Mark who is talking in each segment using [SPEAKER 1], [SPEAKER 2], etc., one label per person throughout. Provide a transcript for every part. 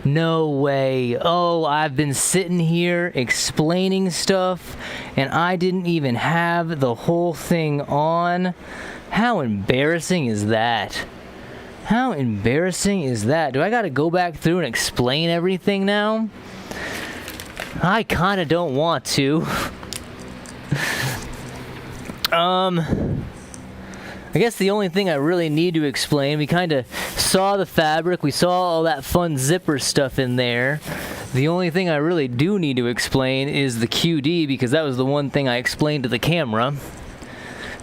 [SPEAKER 1] No way. Oh, I've been sitting here explaining stuff, and I didn't even have the whole thing on. How embarrassing is that? How embarrassing is that? Do I gotta go back through and explain everything now? I kinda don't want to. I guess the only thing I really need to explain, we kind of saw the fabric, we saw all that fun zipper stuff in there. The only thing I really do need to explain is the QD, because that was the one thing I explained to the camera.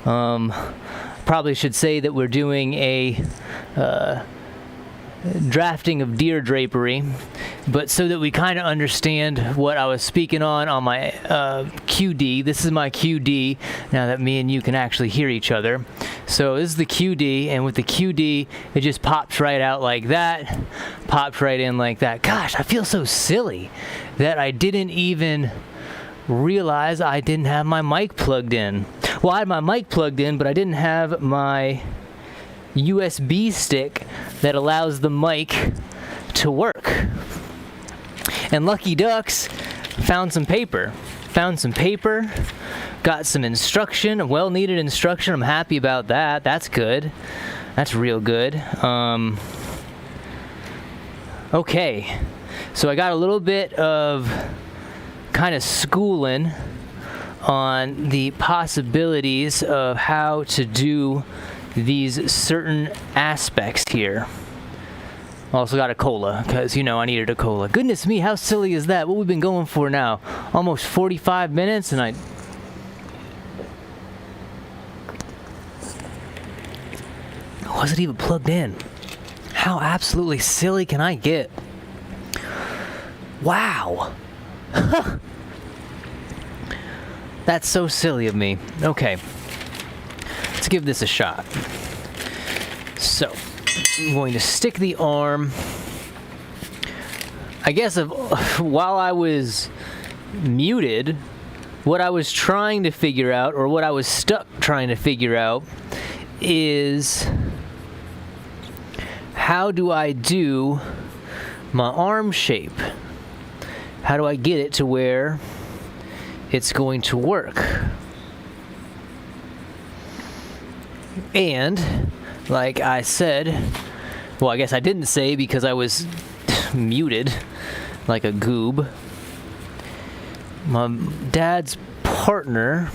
[SPEAKER 1] Probably should say that we're doing a drafting of Deer Drapery, but so that we kind of understand what I was speaking on my QD. This is my QD, now that me and you can actually hear each other. So this is the QD, and with the QD, it just pops right out like that, pops right in like that. Gosh, I feel so silly that I didn't even realize I didn't have my mic plugged in. Well, I had my mic plugged in, but I didn't have my USB stick that allows the mic to work. And Lucky Ducks found some paper. Got some instruction, well-needed instruction. I'm happy about that. That's good. That's real good. Okay, so I got a little bit of kind of schooling on the possibilities of how to do these certain aspects here. Also got a cola, because, you know, I needed a cola. Goodness me, how silly is that? What we've been going for now? Almost 45 minutes, and was it even plugged in? How absolutely silly can I get? Wow. That's so silly of me. Okay. Let's give this a shot. So, I'm going to stick the arm. I guess while I was muted, what I was trying to figure out, or what I was stuck trying to figure out, is how do I do my arm shape? How do I get it to where it's going to work? And, like I said, well, I guess I didn't say because I was muted like a goob. My dad's partner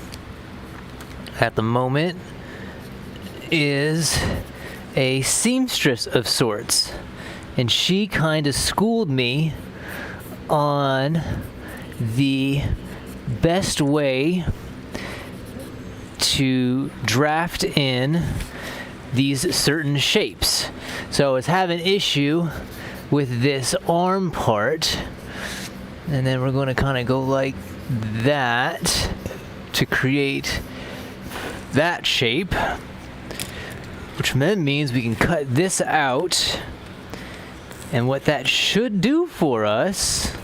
[SPEAKER 1] at the moment is a seamstress of sorts, and she kind of schooled me on the best way to draft in these certain shapes. So I was having an issue with this arm part, and then we're going to kind of go like that to create that shape, which then means we can cut this out. And what that should do for us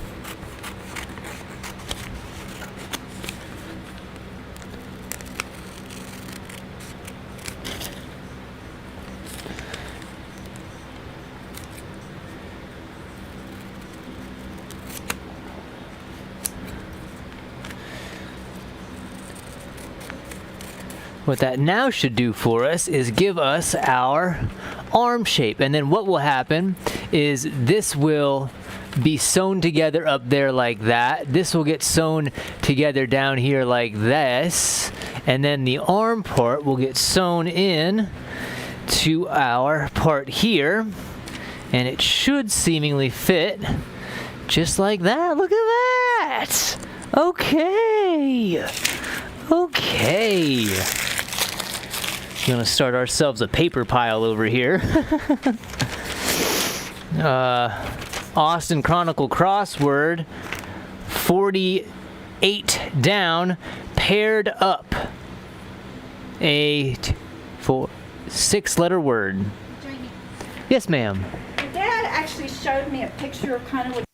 [SPEAKER 1] is give us our arm shape. And then what will happen is this will be sewn together up there like that. This will get sewn together down here like this. And then the arm part will get sewn in to our part here. And it should seemingly fit just like that. Look at that. Okay. Gonna start ourselves a paper pile over here. Austin Chronicle crossword, 48 down, paired up. 6-letter word.
[SPEAKER 2] Jamie,
[SPEAKER 1] Yes, ma'am.
[SPEAKER 2] your dad actually showed me a picture of kind of what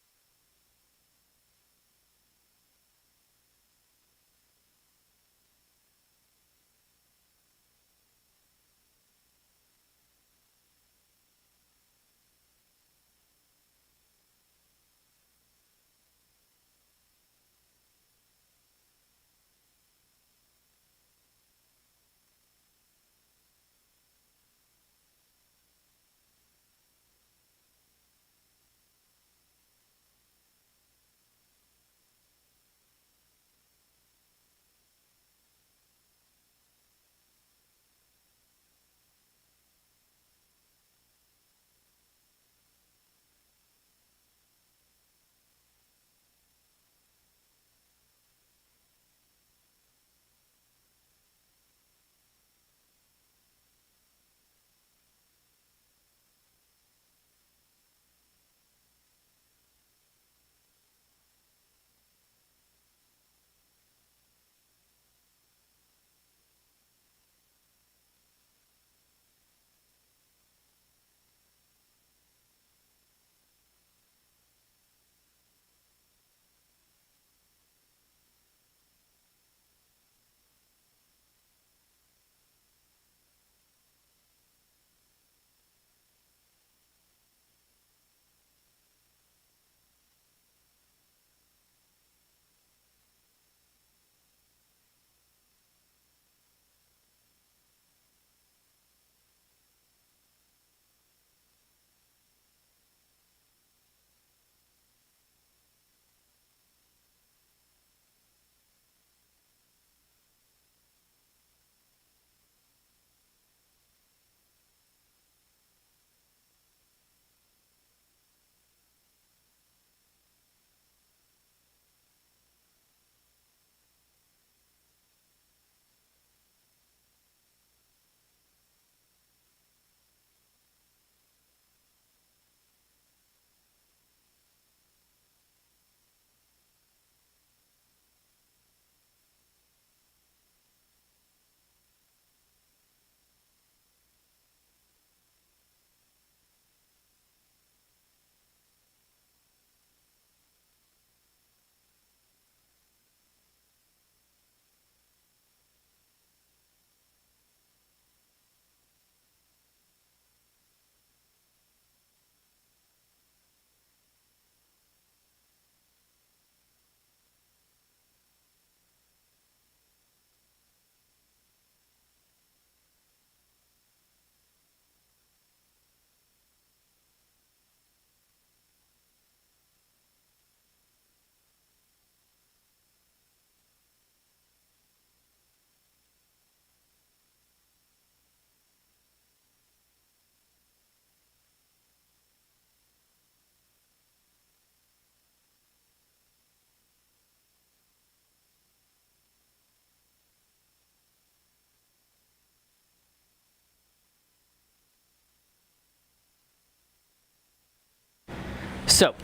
[SPEAKER 1] So.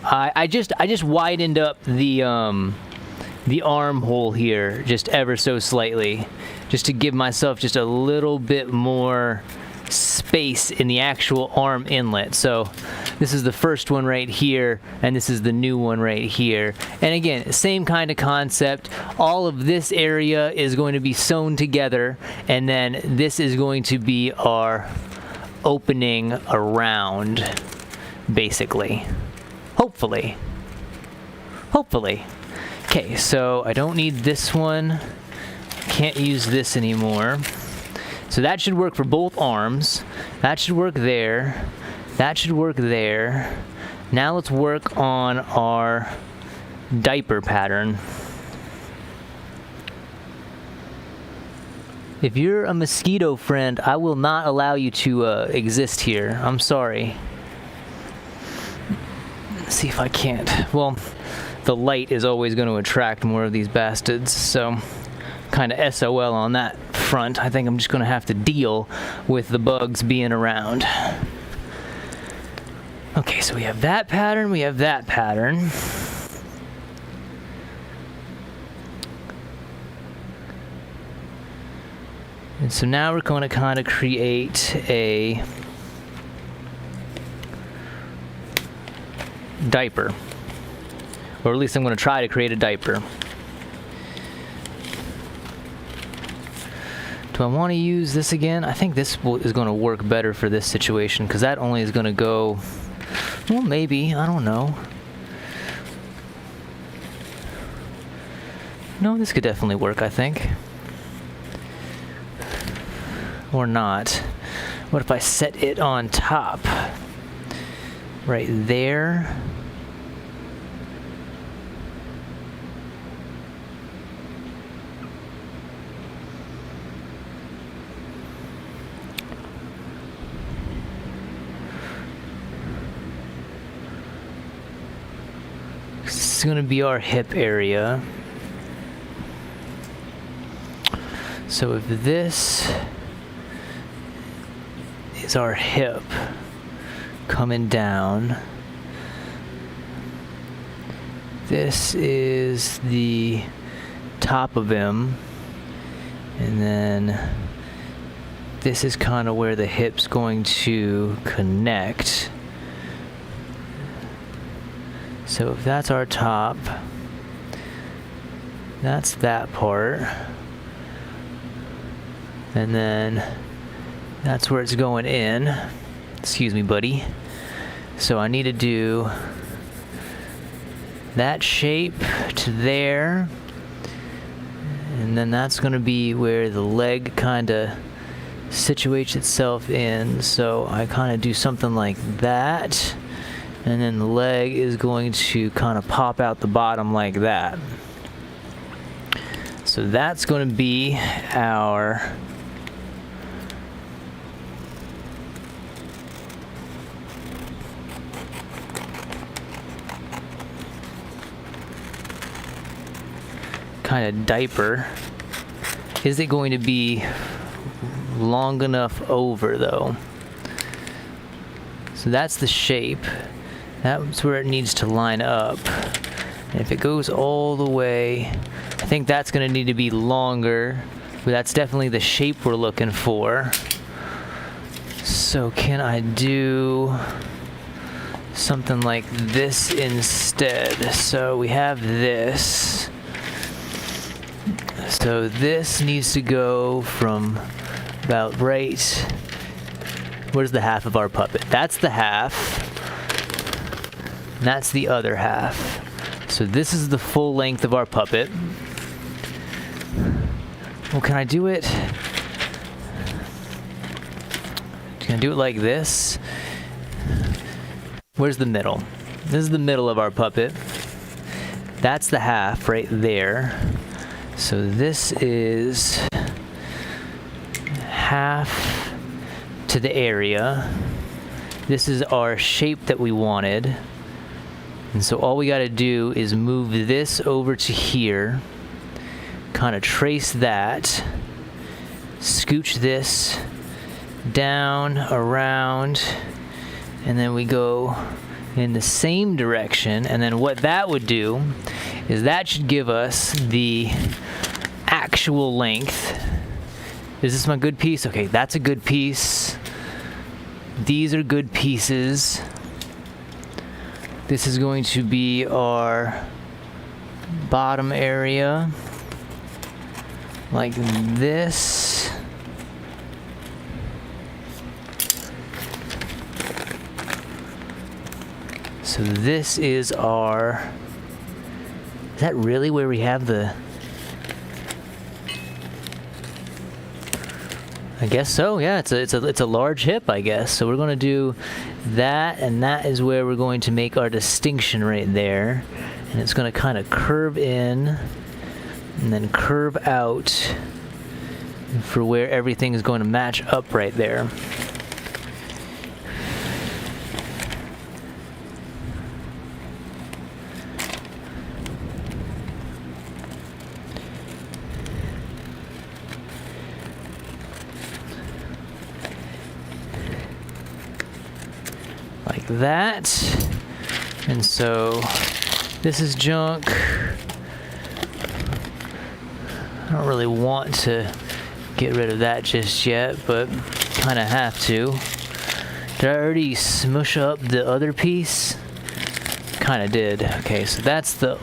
[SPEAKER 1] I just widened up the armhole here just ever so slightly, just to give myself just a little bit more space in the actual arm inlet. So this is the first one right here, and this is the new one right here. And again, same kind of concept. All of this area is going to be sewn together, and then this is going to be our opening around, basically. Hopefully. Okay, so I don't need this one. Can't use this anymore. So that should work for both arms. That should work there. That should work there. Now let's work on our diaper pattern. If you're a mosquito friend, I will not allow you to exist here. I'm sorry. Let's see if I can't. Well, the light is always going to attract more of these bastards, so kind of SOL on that front. I think I'm just going to have to deal with the bugs being around. Okay, so we have that pattern, we have that pattern. And so now we're going to kind of create a diaper. Or at least I'm going to try to create a diaper. Do I want to use this again? I think this is going to work better for this situation, because that only is going to go, well, maybe, I don't know. No, this could definitely work, I think. Or not. What if I set it on top? Right there. This is going to be our hip area. So if this is our hip coming down, this is the top of him, and then this is kind of where the hip's going to connect. So if that's our top, that's that part, and then that's where it's going in. Excuse me, buddy. So I need to do that shape to there, and then that's going to be where the leg kind of situates itself in. So I kind of do something like that, and then the leg is going to kind of pop out the bottom like that. So that's going to be our kind of diaper. Is it going to be long enough over though? So that's the shape. That's where it needs to line up. And if it goes all the way, I think that's going to need to be longer, but that's definitely the shape we're looking for. So can I do something like this instead? So we have this. So this needs to go from about right. Where's the half of our puppet? That's the half. And that's the other half. So this is the full length of our puppet. Well, can I do it? Can I do it like this? Where's the middle? This is the middle of our puppet. That's the half right there. So this is half to the area. This is our shape that we wanted. And so all we got to do is move this over to here, kind of trace that, scooch this down, around, and then we go in the same direction, and then what that would do is that should give us the actual length. Is this my good piece? Okay, that's a good piece. These are good pieces. This is going to be our bottom area, like this. So this is our, is that really where we have the, I guess so, yeah, it's a large hip, I guess. So we're gonna do that, and that is where we're going to make our distinction right there. And it's gonna kind of curve in and then curve out for where everything is going to match up right there. Like that. And so this is junk. I don't really want to get rid of that just yet, but kind of have to. Did I already smush up the other piece? Kind of did. Okay, so that's the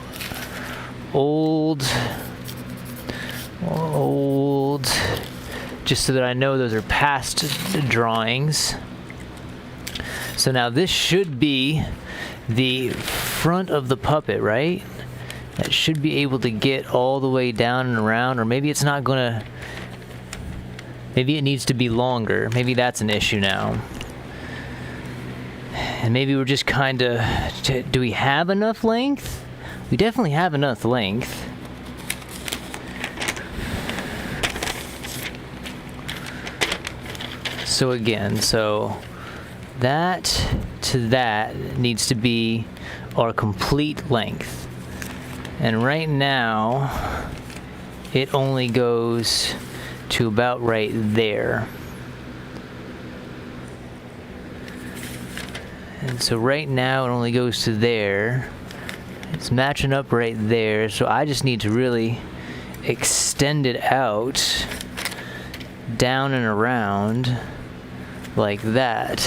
[SPEAKER 1] old, just so that I know those are past drawings. So now this should be the front of the puppet, right? That should be able to get all the way down and around, or maybe it's not gonna, maybe it needs to be longer. Maybe that's an issue now. And maybe we're just kind of, do we have enough length? We definitely have enough length. So again, so that to that needs to be our complete length. And right now, it only goes to about right there. And so right now it only goes to there. It's matching up right there, so I just need to really extend it out, down and around, like that.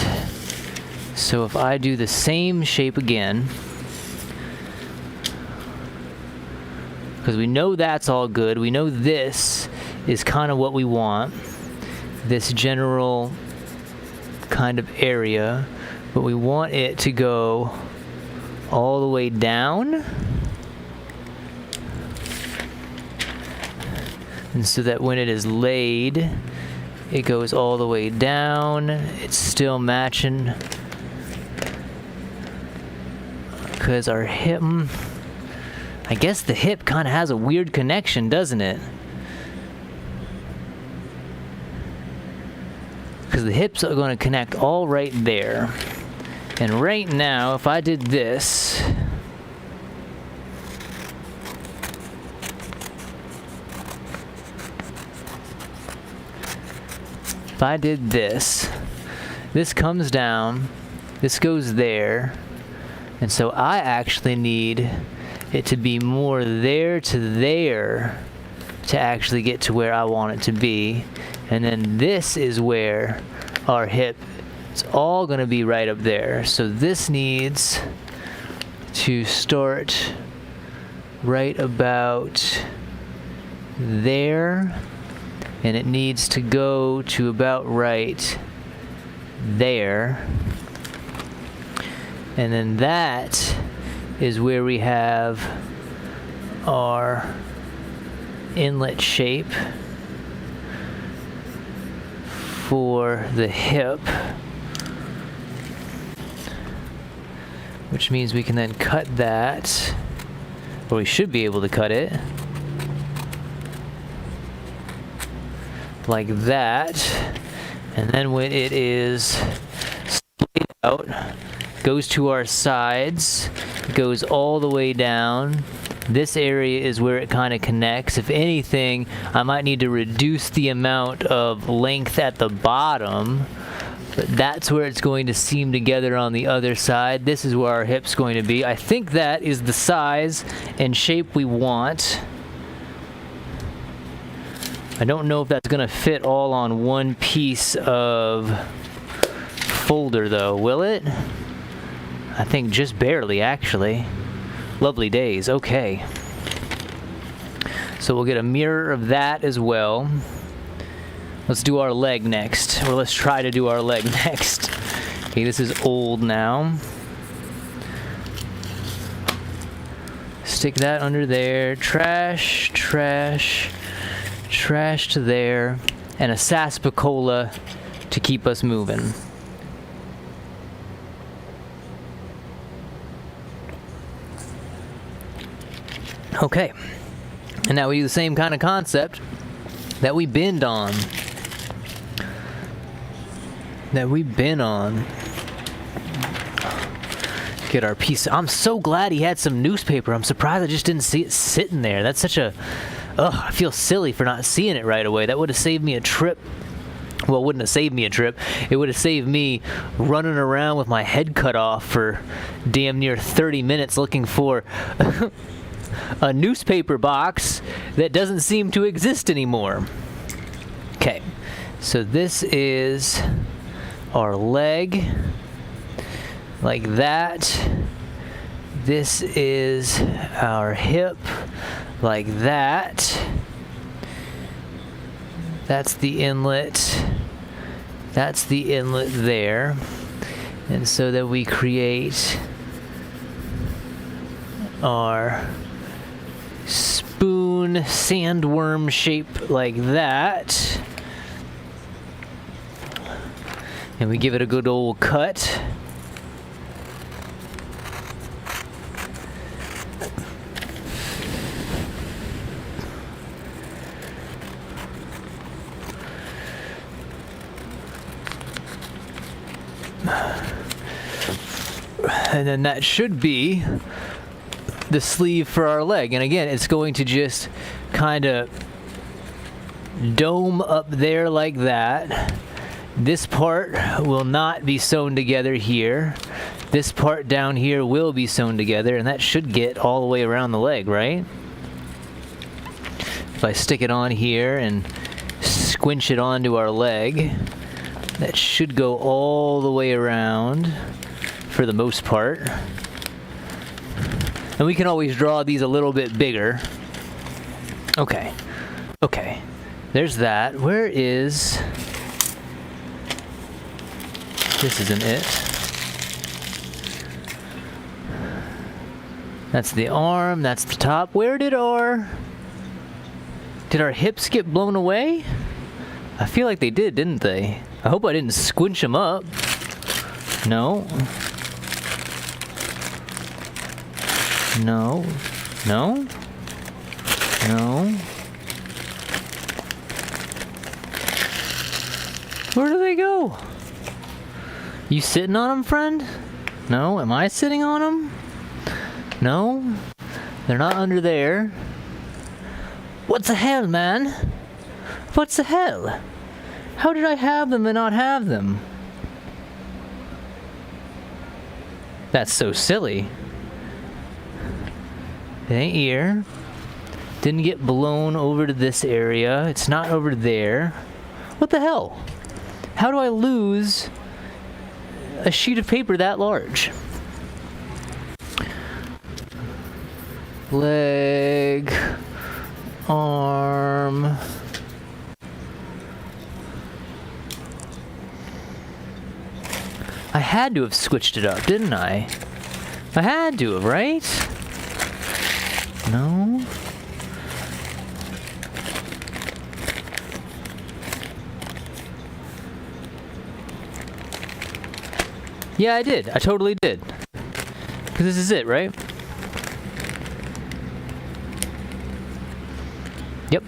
[SPEAKER 1] So if I do the same shape again, because we know that's all good, we know this is kind of what we want, this general kind of area, but we want it to go all the way down, and so that when it is laid, it goes all the way down. It's still matching, because our hip, I guess the hip kind of has a weird connection, doesn't it? Because the hips are going to connect all right there. And right now, if I did this, this comes down, this goes there, and so I actually need it to be more there to there to actually get to where I want it to be. And then this is where our hip, it's all going to be right up there. So this needs to start right about there, and it needs to go to about right there. And then that is where we have our inlet shape for the hip, which means we can then cut that, or we should be able to cut it like that. And then when it is splayed out, goes to our sides, goes all the way down. This area is where it kind of connects. If anything, I might need to reduce the amount of length at the bottom, But that's where it's going to seam together on the other side. This is where our hip's going to be. I think that is the size and shape we want. I don't know if that's going to fit all on one piece of folder though, will it? I think just barely, actually. Lovely days. Okay. So we'll get a mirror of that as well. Let's do our leg next, or let's try to do our leg next. Okay, this is old now. Stick that under there. Trash, trash, trash to there. And a sarsaparilla to keep us moving. Okay. And now we use the same kind of concept that we bend on. Get our piece. I'm so glad he had some newspaper. I'm surprised I just didn't see it sitting there. That's such a... Ugh, I feel silly for not seeing it right away. That would have saved me a trip. Well, it wouldn't have saved me a trip. It would have saved me running around with my head cut off for damn near 30 minutes looking for a newspaper box that doesn't seem to exist anymore. Okay, so this is our leg, like that. This is our hip, like that. That's the inlet. That's the inlet there. And so that we create our spoon sandworm shape like that. And we give it a good old cut. And then that should be the sleeve for our leg. And again, it's going to just kind of dome up there like that. This part will not be sewn together here. This part down here will be sewn together, and that should get all the way around the leg, right? If I stick it on here and squinch it onto our leg, that should go all the way around for the most part. And we can always draw these a little bit bigger. Okay. Okay. There's that. Where is... This isn't it. That's the arm. That's the top. Where did our hips get blown away? I feel like they did, didn't they? I hope I didn't squinch them up. No. No. No. No. Where do they go? You sitting on them, friend? No? Am I sitting on them? No? They're not under there. What the hell, man? What the hell? How did I have them and not have them? That's so silly. It ain't here. Didn't get blown over to this area. It's not over there. What the hell? How do I lose a sheet of paper that large? Leg, arm. I had to have switched it up, didn't I? I had to have, right? No. Yeah, I did. I totally did. Because this is it, right? Yep.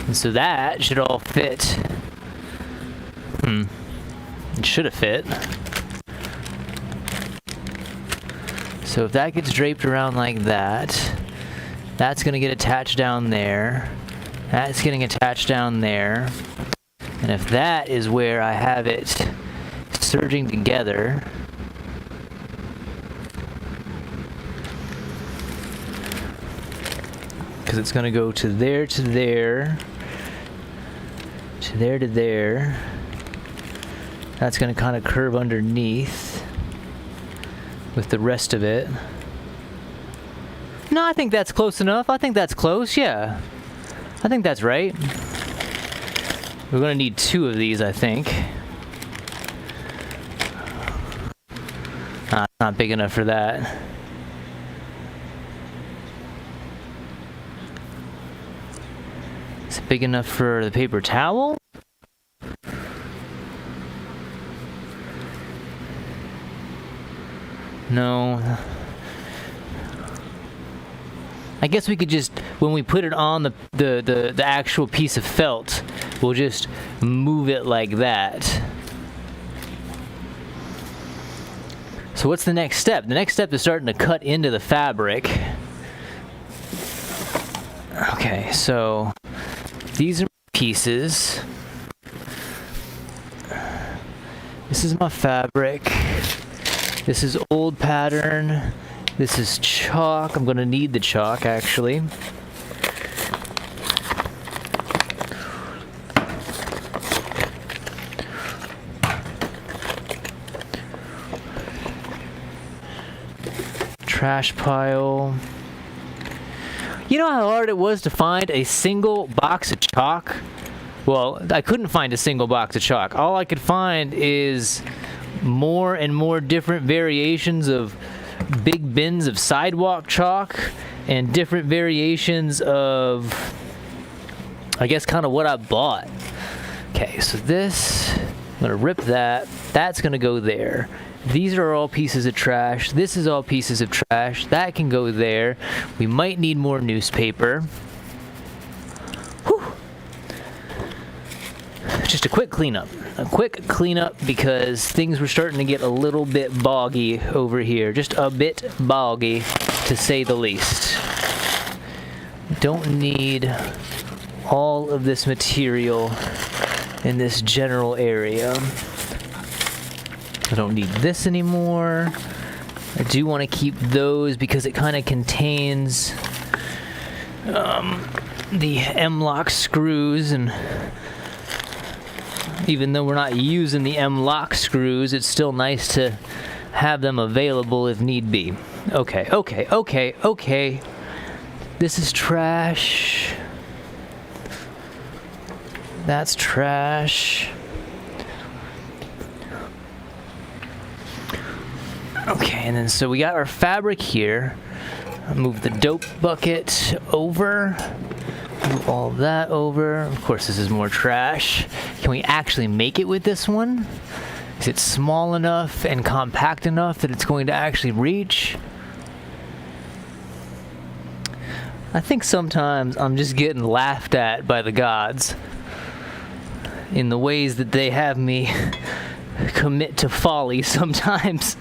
[SPEAKER 1] And so that should all fit. It should have fit. So if that gets draped around like that, that's going to get attached down there. That's getting attached down there. And if that is where I have it surging together, because it's going to go to there, to there, to there, to there. That's going to kind of curve underneath with the rest of it. No, I think that's close enough. I think that's close, yeah. I think that's right. We're going to need 2 of these, I think. It's not big enough for that. Is it big enough for the paper towel? No. I guess we could just, when we put it on the actual piece of felt, we'll just move it like that. So what's the next step? The next step is starting to cut into the fabric. Okay, so these are pieces. This is my fabric. This is old pattern. This is chalk. I'm going to need the chalk, actually. Trash pile. You know how hard it was to find a single box of chalk? Well, I couldn't find a single box of chalk. All I could find is more and more different variations of big bins of sidewalk chalk and different variations of, I guess, kind of what I bought. Okay, so this, I'm going to rip that. That's going to go there. These are all pieces of trash. This is all pieces of trash. That can go there. We might need more newspaper. Whew. Just a quick cleanup. A quick cleanup because things were starting to get a little bit boggy over here. Just a bit boggy, to say the least. Don't need all of this material in this general area. I don't need this anymore. I do want to keep those because it kind of contains the M-lock screws, and even though we're not using the M-lock screws, it's still nice to have them available if need be. Okay. This is trash. That's trash. Okay, and then so we got our fabric here. I'll move the dope bucket over. Move all that over. Of course, this is more trash. Can we actually make it with this one? Is it small enough and compact enough that it's going to actually reach? I think sometimes I'm just getting laughed at by the gods in the ways that they have me commit to folly sometimes.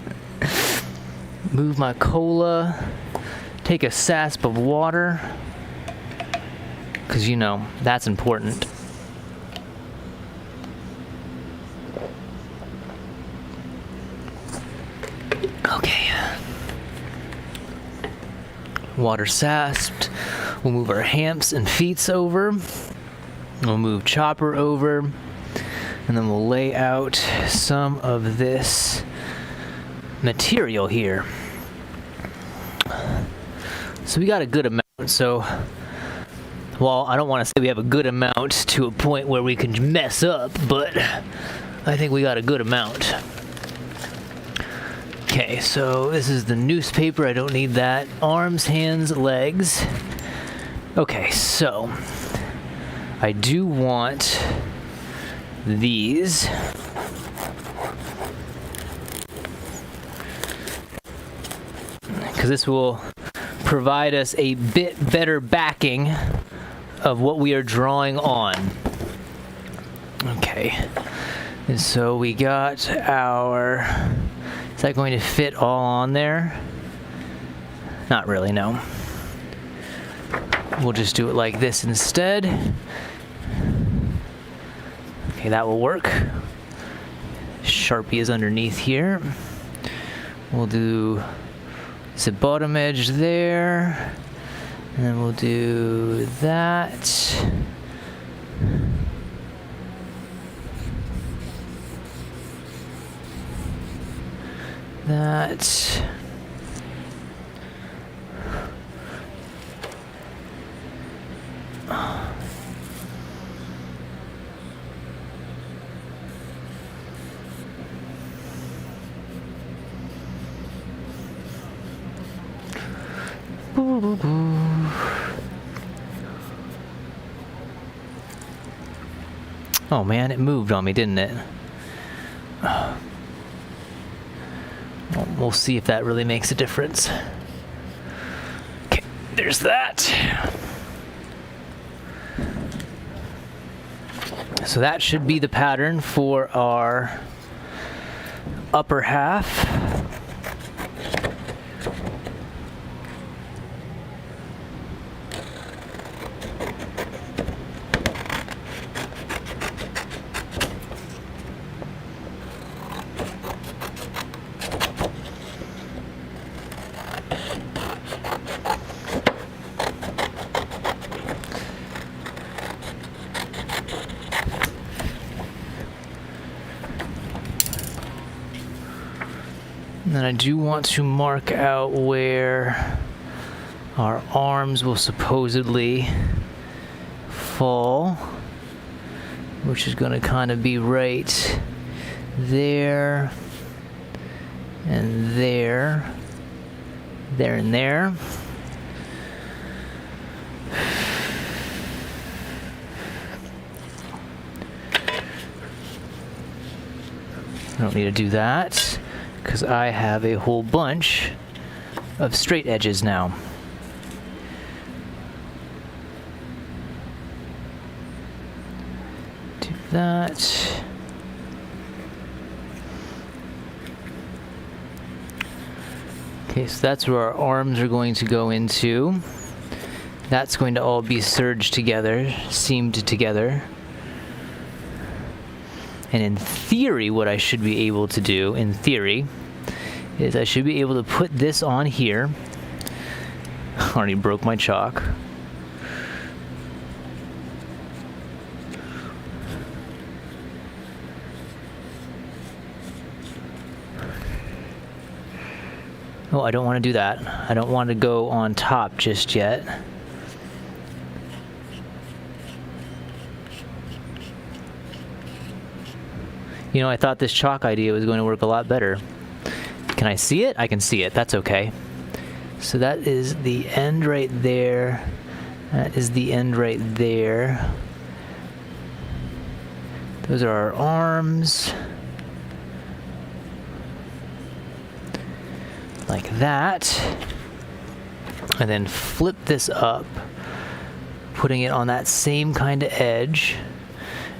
[SPEAKER 1] Move my cola. Take a sasp of water. Because, you know, that's important. Okay. Water sasped. We'll move our hamps and feets over. We'll move chopper over. And then we'll lay out some of this material here. So we got a good amount. So, well, I don't want to say we have a good amount to a point where we can mess up, but I think we got a good amount. Okay, so this is the newspaper. I don't need that. Arms, hands, legs. Okay, so I do want these. Because this will provide us a bit better backing of what we are drawing on. Okay, and so we got our, is that going to fit all on there? Not really, no. We'll just do it like this instead. Okay, Okay, that will work. Sharpie is underneath here. We'll do the bottom edge there. And then we'll do that. That. Oh man, it moved on me, didn't it? Well, we'll see if that really makes a difference. Okay, there's that. So that should be the pattern for our upper half. And then I do want to mark out where our arms will supposedly fall, which is going to kind of be right there and there, there and there. I don't need to do that, because I have a whole bunch of straight edges now. Do that. Okay, so that's where our arms are going to go into. That's going to all be serged together, seamed together. And in theory, what I should be able to do, in theory, is I should be able to put this on here. I already broke my chalk. Oh, I don't want to do that. I don't want to go on top just yet. You know, I thought this chalk idea was going to work a lot better. Can I see it? I can see it. That's okay. So that is the end right there. That is the end right there. Those are our arms. Like that. And then flip this up, putting it on that same kind of edge.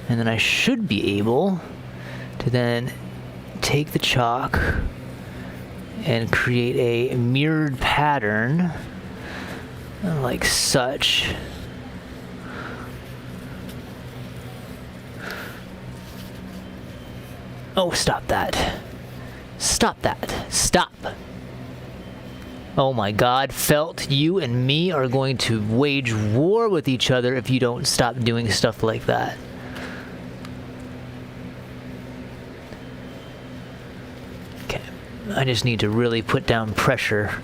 [SPEAKER 1] And then I should be able to then take the chalk and create a mirrored pattern like such. Oh, stop that. Stop that. Stop. Oh my God, Felt, you and me are going to wage war with each other if you don't stop doing stuff like that. Okay, I just need to really put down pressure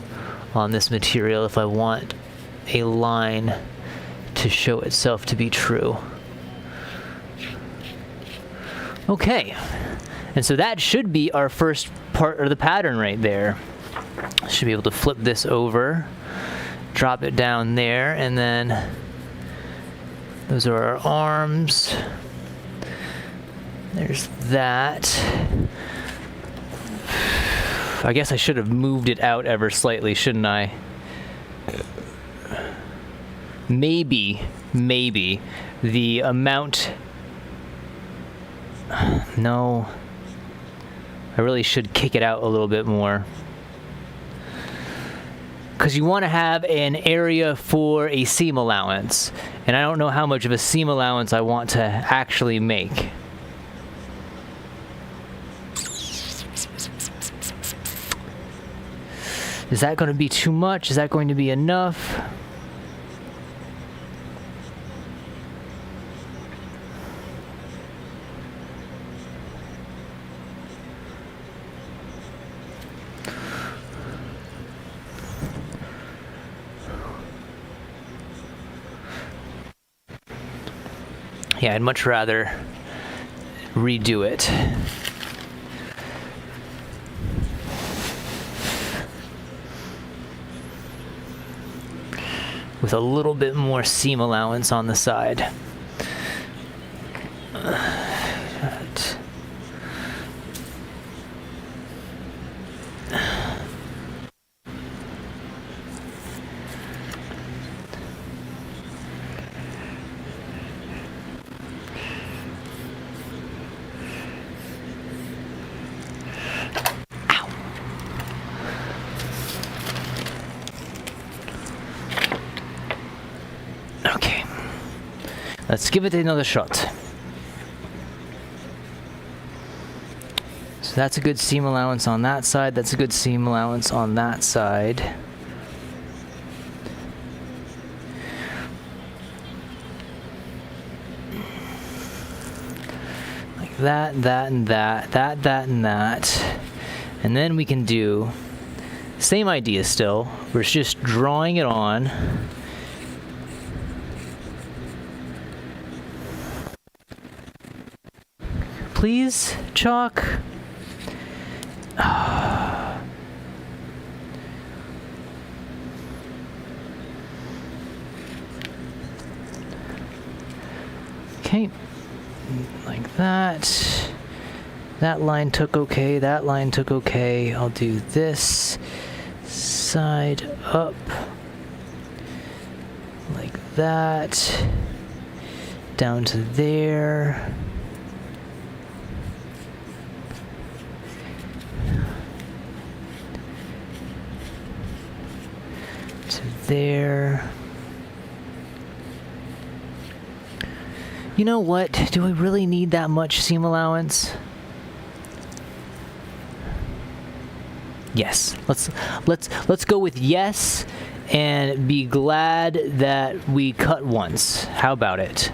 [SPEAKER 1] on this material if I want a line to show itself to be true. Okay, and so that should be our first part of the pattern right there. Should be able to flip this over, drop it down there, and then those are our arms. There's that. I guess I should have moved it out ever slightly, shouldn't I? Maybe the amount... No. I really should kick it out a little bit more. Because you want to have an area for a seam allowance. And I don't know how much of a seam allowance I want to actually make. Is that going to be too much? Is that going to be enough? Yeah, I'd much rather redo it. With a little bit more seam allowance on the side. Right. Okay, let's give it another shot. So that's a good seam allowance on that side. That's a good seam allowance on that side. Like that, that, and that, that, and that. And then we can do same idea still. We're just drawing it on. Please, chalk. Okay, like that. That line took okay, that line took okay. I'll do this side up. Like that. Down to there. There. You know what? Do we really need that much seam allowance? Yes. Let's go with yes and be glad that we cut once. How about it?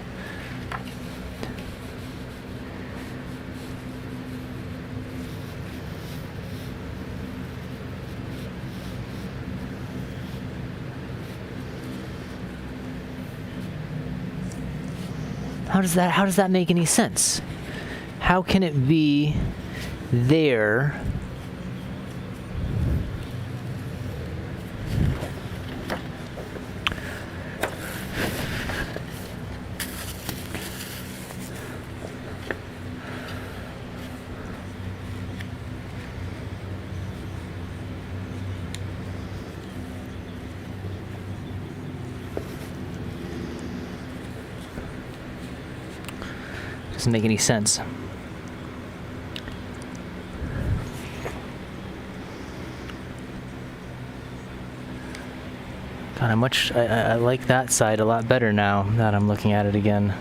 [SPEAKER 1] How does that make any sense? How can it be there? Doesn't make any sense. God, I like that side a lot better now that I'm looking at it again.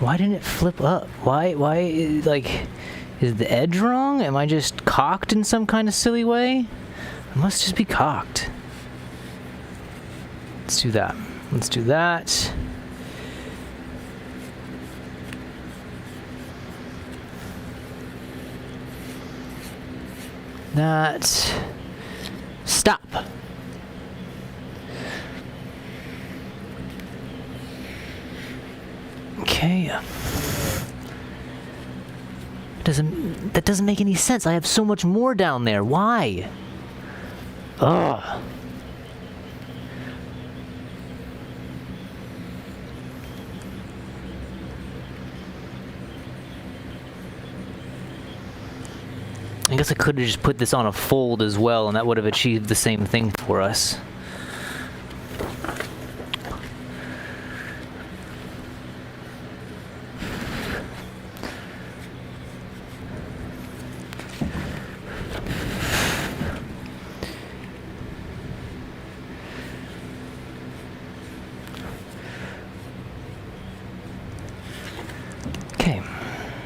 [SPEAKER 1] Why didn't it flip up? Why, like, is the edge wrong? Am I just cocked in some kind of silly way? I must just be cocked. Let's do that. Let's do that. That. Stop. Okay. That doesn't make any sense. I have so much more down there. Why? Ugh. I guess I could have just put this on a fold as well, and that would have achieved the same thing for us.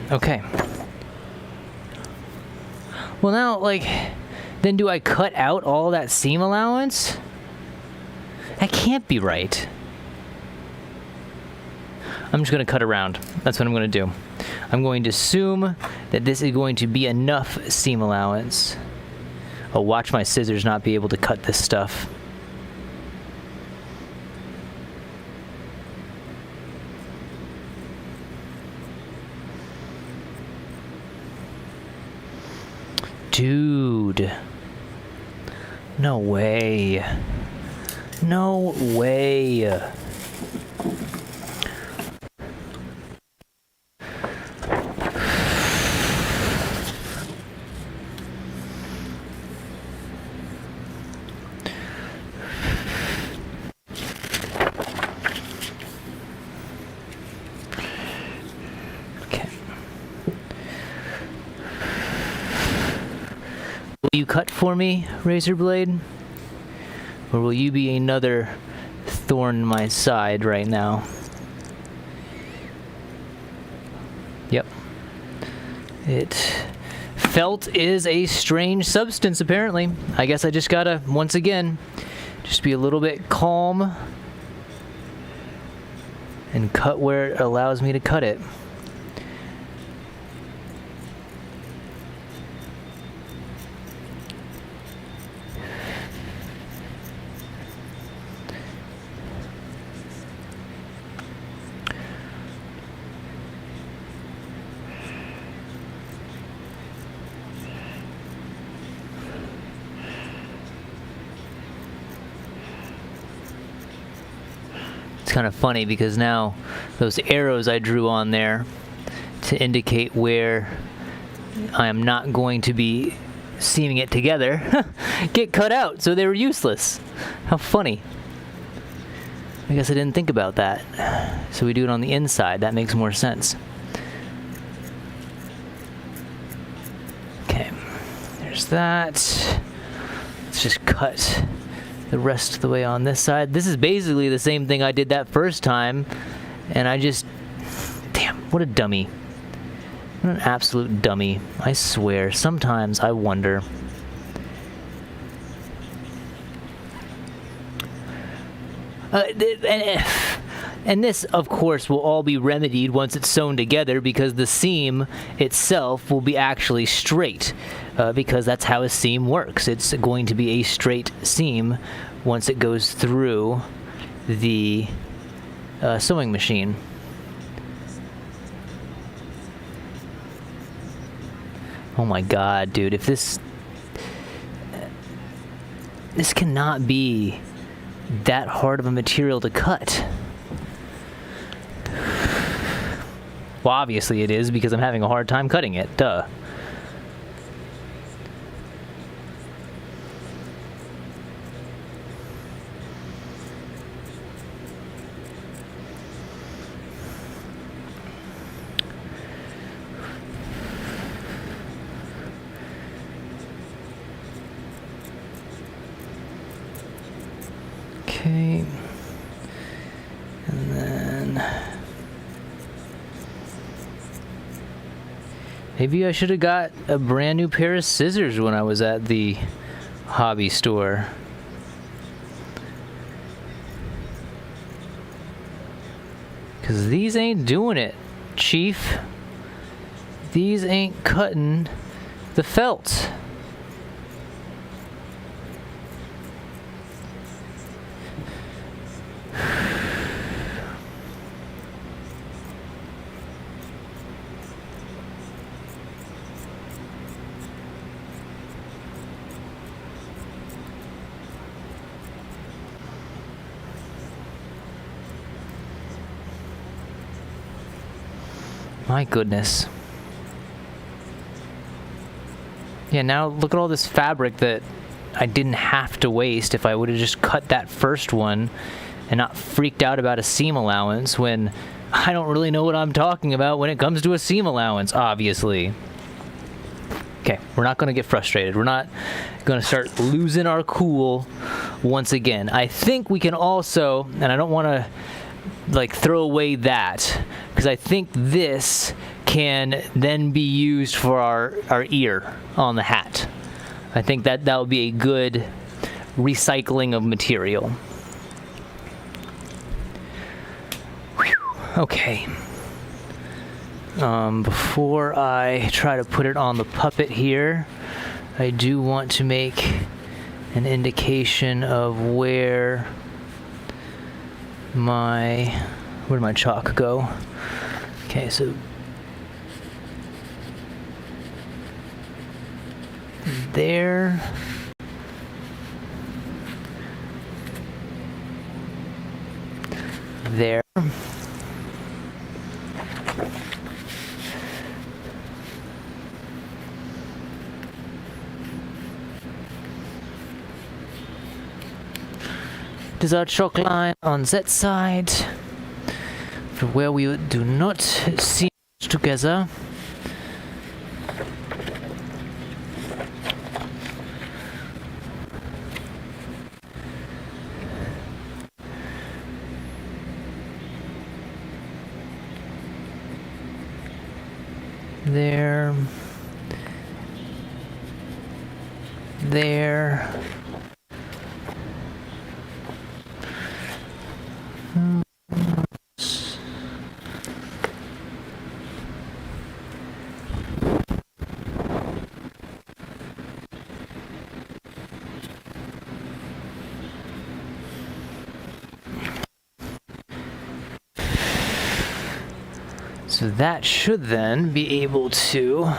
[SPEAKER 1] Okay. Well, now, like, then do I cut out all that seam allowance? That can't be right. I'm just going to cut around. That's what I'm going to do. I'm going to assume that this is going to be enough seam allowance. Oh, watch my scissors not be able to cut this stuff. Dude. No way. No way. Will you cut for me, razor blade? Or will you be another thorn in my side right now? Yep. Felt is a strange substance, apparently. I guess I just gotta, once again, just be a little bit calm and cut where it allows me to cut it. It's kind of funny because now those arrows I drew on there to indicate where I am not going to be seaming it together get cut out, so they were useless. How funny. I guess I didn't think about that. So we do it on the inside. That makes more sense. Okay, there's that. Let's just cut the rest of the way on this side. This is basically the same thing I did that first time, and I just... Damn, what a dummy. What an absolute dummy. I swear, sometimes I wonder. And this, of course, will all be remedied once it's sewn together because the seam itself will be actually straight. Because that's how a seam works. It's going to be a straight seam once it goes through the sewing machine. Oh my god, dude, if this cannot be that hard of a material to cut. Well, obviously it is because I'm having a hard time cutting it, duh. Okay, and then maybe I should have got a brand new pair of scissors when I was at the hobby store. Because these ain't doing it, Chief. These ain't cutting the felt. My goodness. Yeah, now look at all this fabric that I didn't have to waste if I would have just cut that first one and not freaked out about a seam allowance when I don't really know what I'm talking about when it comes to a seam allowance, obviously. Okay, we're not going to get frustrated. We're not going to start losing our cool once again. I think we can also, and I don't want to like throw away that, because I think this can then be used for our ear on the hat. I think that would be a good recycling of material. Whew. Okay. Before I try to put it on the puppet here, I do want to make an indication of where did my chalk go? Okay, so there. There. There's our chalk line on that side, for where we do not see together. There. There. So that should then be able to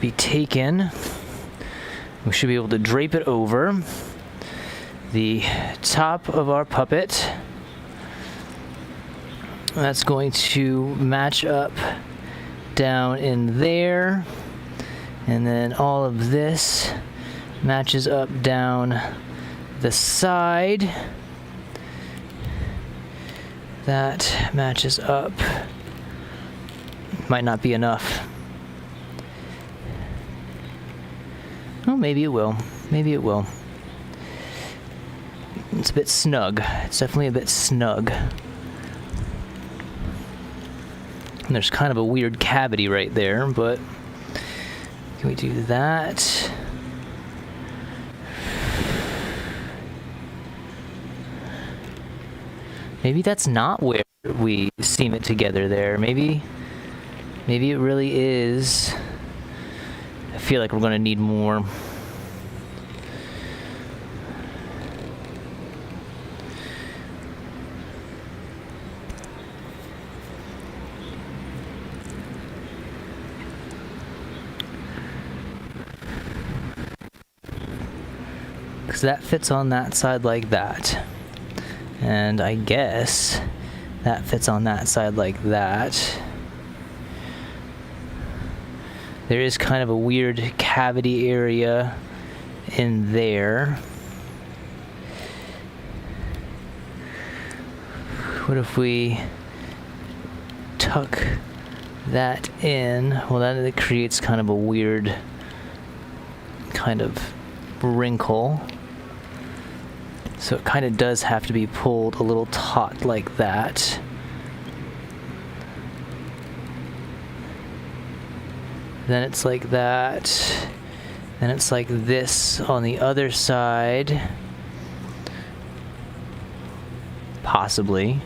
[SPEAKER 1] be taken. We should be able to drape it over the top of our puppet. That's going to match up down in there. And then all of this matches up down the side. That matches up. Might not be enough. Oh, maybe it will. Maybe it will. It's a bit snug. It's definitely a bit snug. And there's kind of a weird cavity right there, but can we do that? Maybe that's not where we seam it together there. Maybe it really is. I feel like we're going to need more. Because that fits on that side like that. And I guess that fits on that side like that. There is kind of a weird cavity area in there. What if we tuck that in? Well, that it creates kind of a weird kind of wrinkle. So it kind of does have to be pulled a little taut like that. Then it's like that. Then it's like this on the other side. Possibly.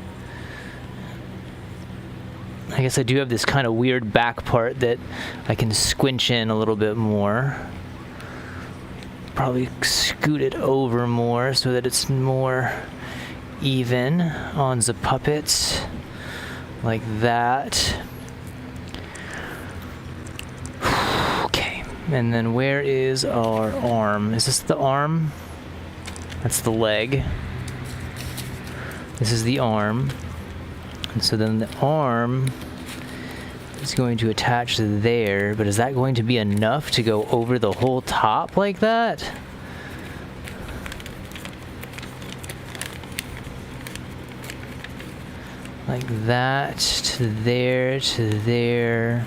[SPEAKER 1] I guess I do have this kind of weird back part that I can squinch in a little bit more. Probably scoot it over more so that it's more even on the puppet. Like that. Okay, and then where is our arm? Is this the arm? That's the leg. This is the arm. And so then the arm is going to attach there, but is that going to be enough to go over the whole top like that? Like that, to there,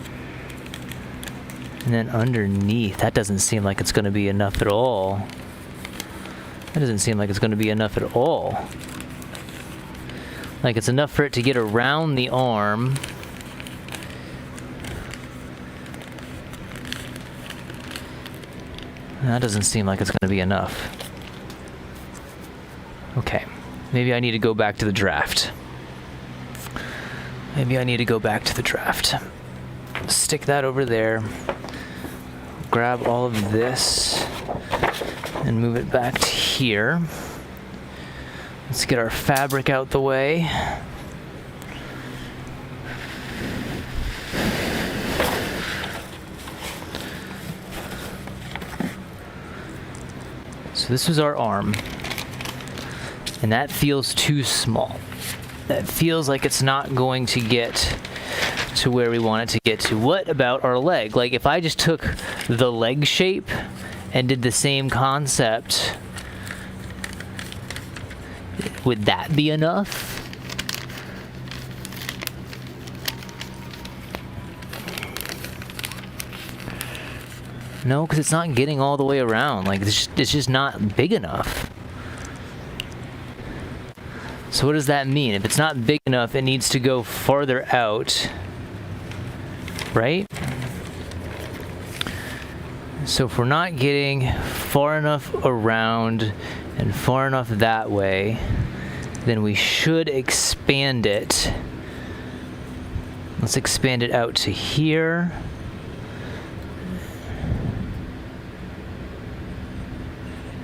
[SPEAKER 1] and then underneath. That doesn't seem like it's going to be enough at all. That doesn't seem like it's going to be enough at all. Like it's enough for it to get around the arm. That doesn't seem like it's going to be enough. Okay, maybe I need to go back to the draft. Stick that over there. Grab all of this and move it back to here. Let's get our fabric out the way. So this was our arm, and that feels too small. That feels like it's not going to get to where we want it to get to. What about our leg? Like if I just took the leg shape and did the same concept, would that be enough? No, because it's not getting all the way around. Like it's just not big enough. So what does that mean? If it's not big enough, it needs to go farther out, right? So if we're not getting far enough around and far enough that way, then we should expand it. Let's expand it out to here.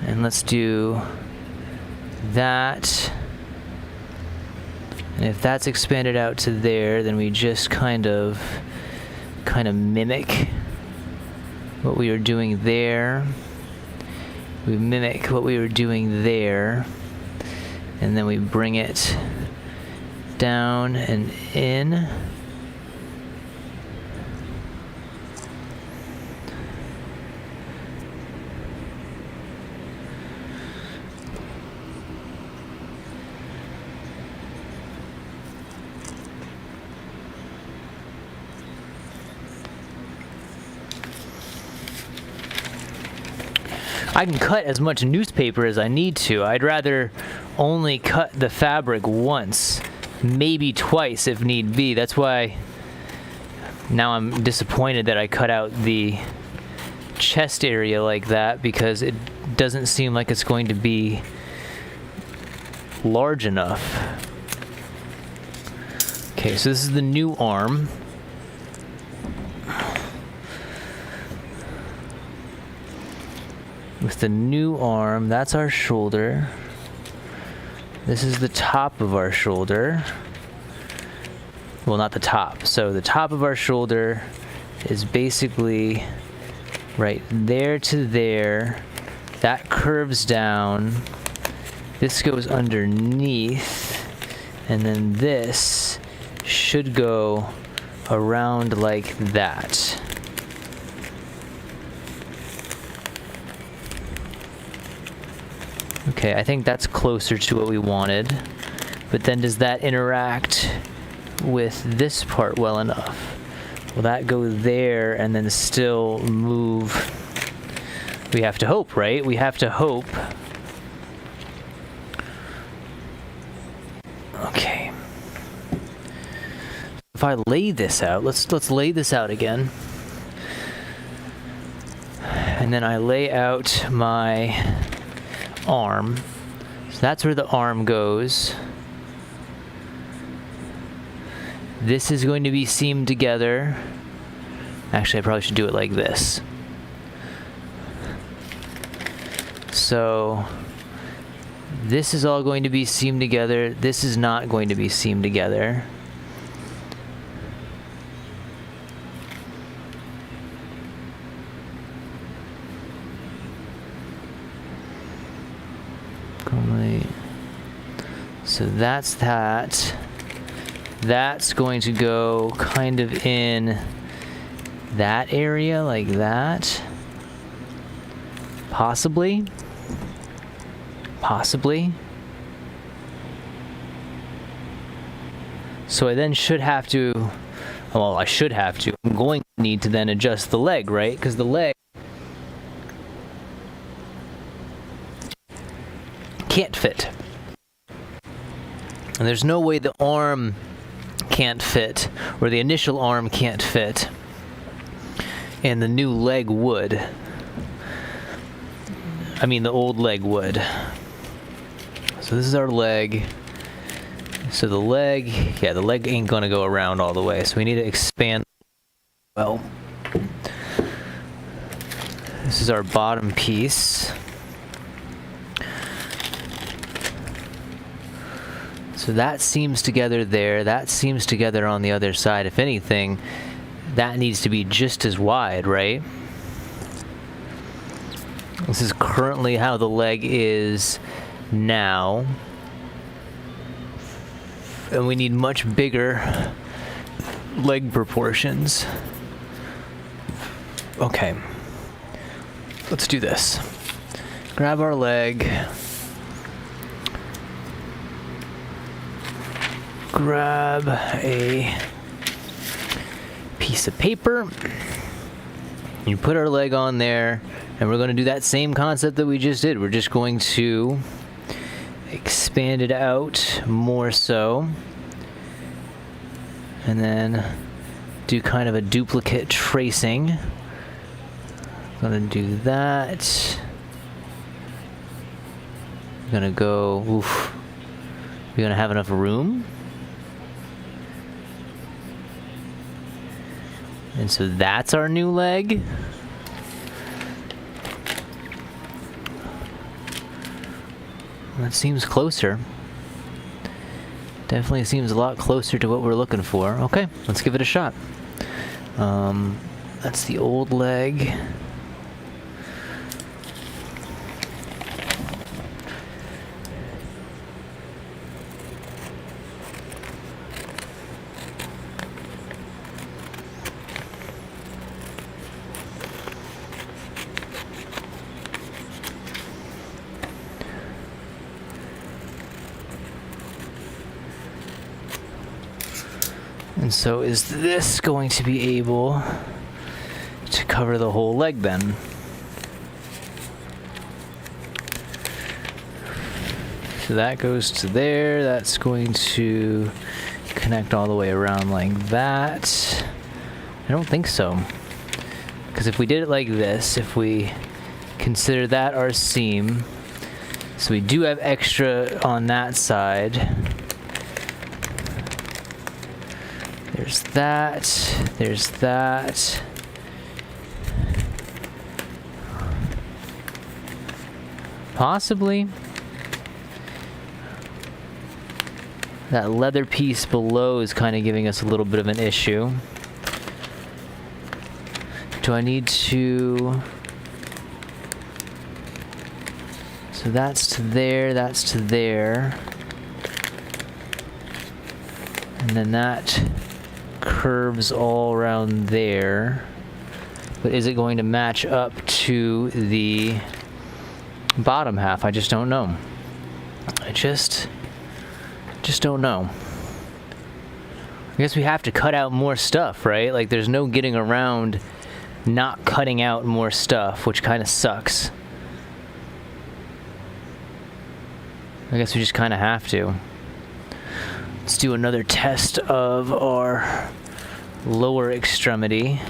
[SPEAKER 1] And let's do that. And if that's expanded out to there, then we just kind of mimic what we were doing there. We mimic what we were doing there. And then we bring it down and in. I can cut as much newspaper as I need to. I'd rather only cut the fabric once, maybe twice if need be. That's why now I'm disappointed that I cut out the chest area like that, because it doesn't seem like it's going to be large enough. Okay, so this is the new arm. With the new arm, that's our shoulder. This is the top of our shoulder. Well, not the top. So the top of our shoulder is basically right there to there. That curves down. This goes underneath. And then this should go around like that. Okay, I think that's closer to what we wanted. But then does that interact with this part well enough? Will that go there and then still move? We have to hope, right? We have to hope. Okay. If I lay this out, let's lay this out again. And then I lay out my arm. So that's where the arm goes. This is going to be seamed together. Actually, I probably should do it like this. So this is all going to be seamed together. This is not going to be seamed together. So that's that. That's going to go kind of in that area like that. Possibly. Possibly. So I then should have to, well, I should have to. I'm going to need to then adjust the leg, right? Because the leg can't fit. And there's no way the arm can't fit, or the initial arm can't fit, and the new leg would. I mean, the old leg would. So this is our leg. So the leg, yeah, the leg ain't gonna go around all the way, so we need to expand. Well, this is our bottom piece. So that seams together there, that seams together on the other side. If anything, that needs to be just as wide, right? This is currently how the leg is now. And we need much bigger leg proportions. Okay, let's do this. Grab our leg. Grab a piece of paper. You put our leg on there, and we're going to do that same concept that we just did. We're just going to expand it out more so, and then do kind of a duplicate tracing. Gonna do that. Gonna go, oof. We're gonna have enough room. And so that's our new leg. That seems closer. Definitely seems a lot closer to what we're looking for. Okay, let's give it a shot. That's the old leg. And so is this going to be able to cover the whole leg then? So that goes to there. That's going to connect all the way around like that. I don't think so. Because if we did it like this, if we consider that our seam, so we do have extra on that side. There's that, there's that. Possibly. That leather piece below is kind of giving us a little bit of an issue. Do I need to... So that's to there, that's to there. And then that curves all around there. But is it going to match up to the bottom half? I just don't know. I just don't know. I guess we have to cut out more stuff, right? Like there's no getting around not cutting out more stuff, which kind of sucks. I guess we just kind of have to. Let's do another test of our lower extremity.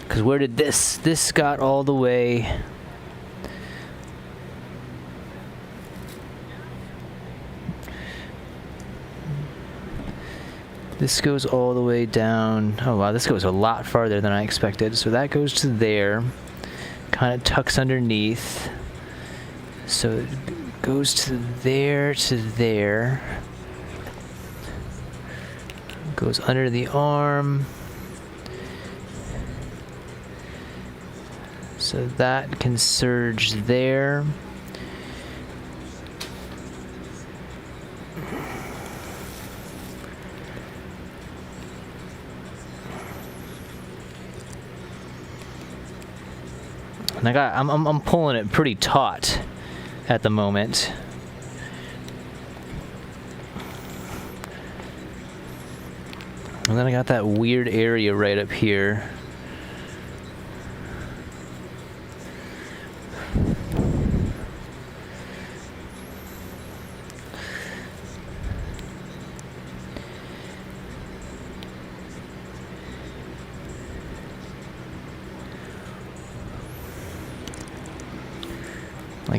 [SPEAKER 1] Because where did this got all the way... This goes all the way down. Oh wow, this goes a lot farther than I expected. So that goes to there. Kind of tucks underneath. So it goes to there, to there. Goes under the arm. So that can surge there. And I'm pulling it pretty taut at the moment. And then I got that weird area right up here.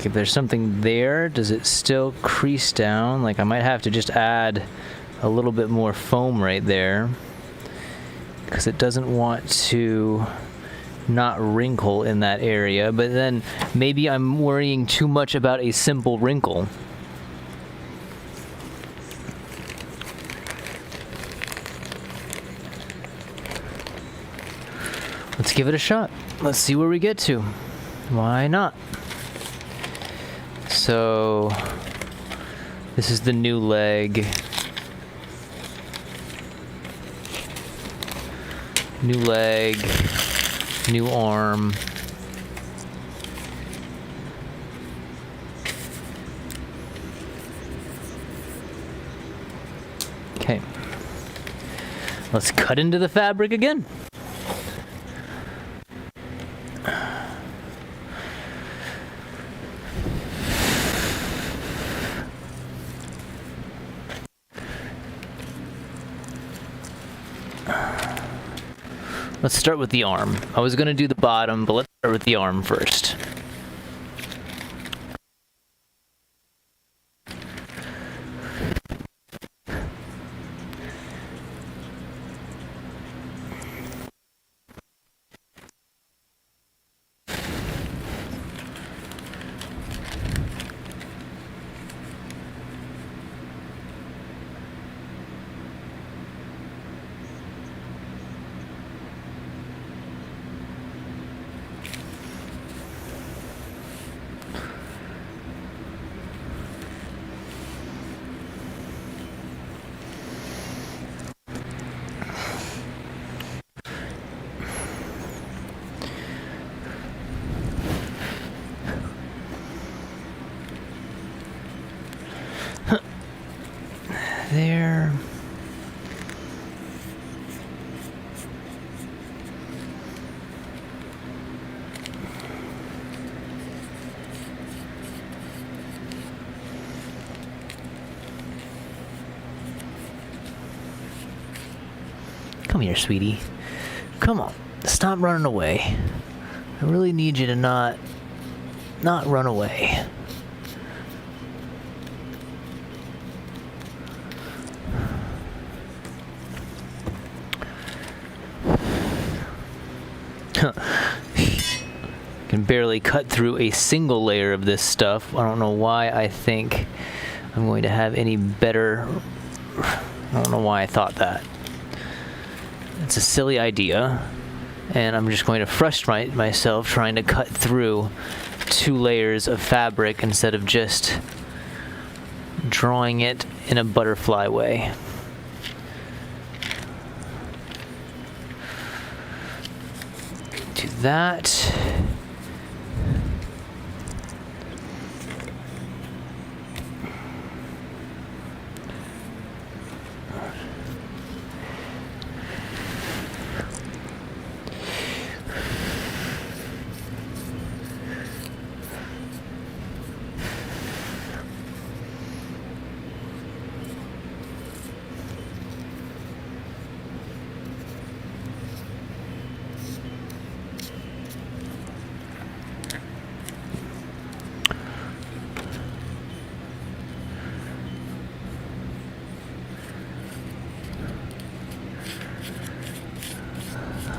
[SPEAKER 1] Like if there's something there, does it still crease down? Like I might have to just add a little bit more foam right there because it doesn't want to not wrinkle in that area. But then maybe I'm worrying too much about a simple wrinkle. Let's give it a shot. Let's see where we get to. Why not? So this is the new leg. New leg, new arm. Okay. Let's cut into the fabric again. Let's start with the arm. I was going to do the bottom, but let's start with the arm first. There. Come here, sweetie. Come on. Stop running away. I really need you to not run away. Can barely cut through a single layer of this stuff. I don't know why I think I'm going to have any better. I don't know why I thought that. It's a silly idea, and I'm just going to frustrate myself trying to cut through 2 layers of fabric instead of just drawing it in a butterfly way. Do that.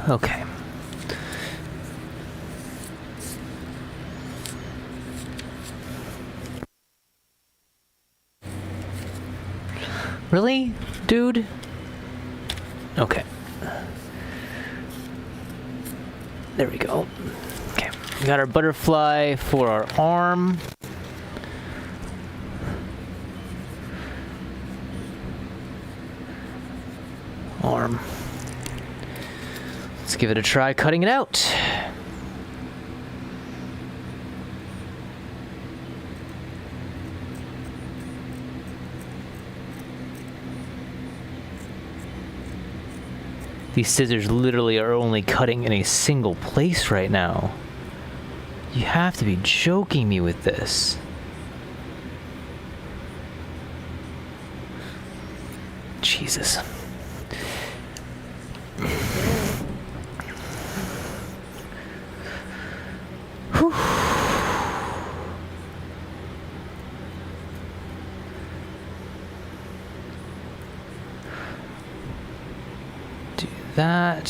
[SPEAKER 1] Okay. Really, dude? Okay. There we go. Okay. We got our butterfly for our arm. Arm. Let's give it a try cutting it out. These scissors literally are only cutting in a single place right now. You have to be joking me with this. Jesus. that.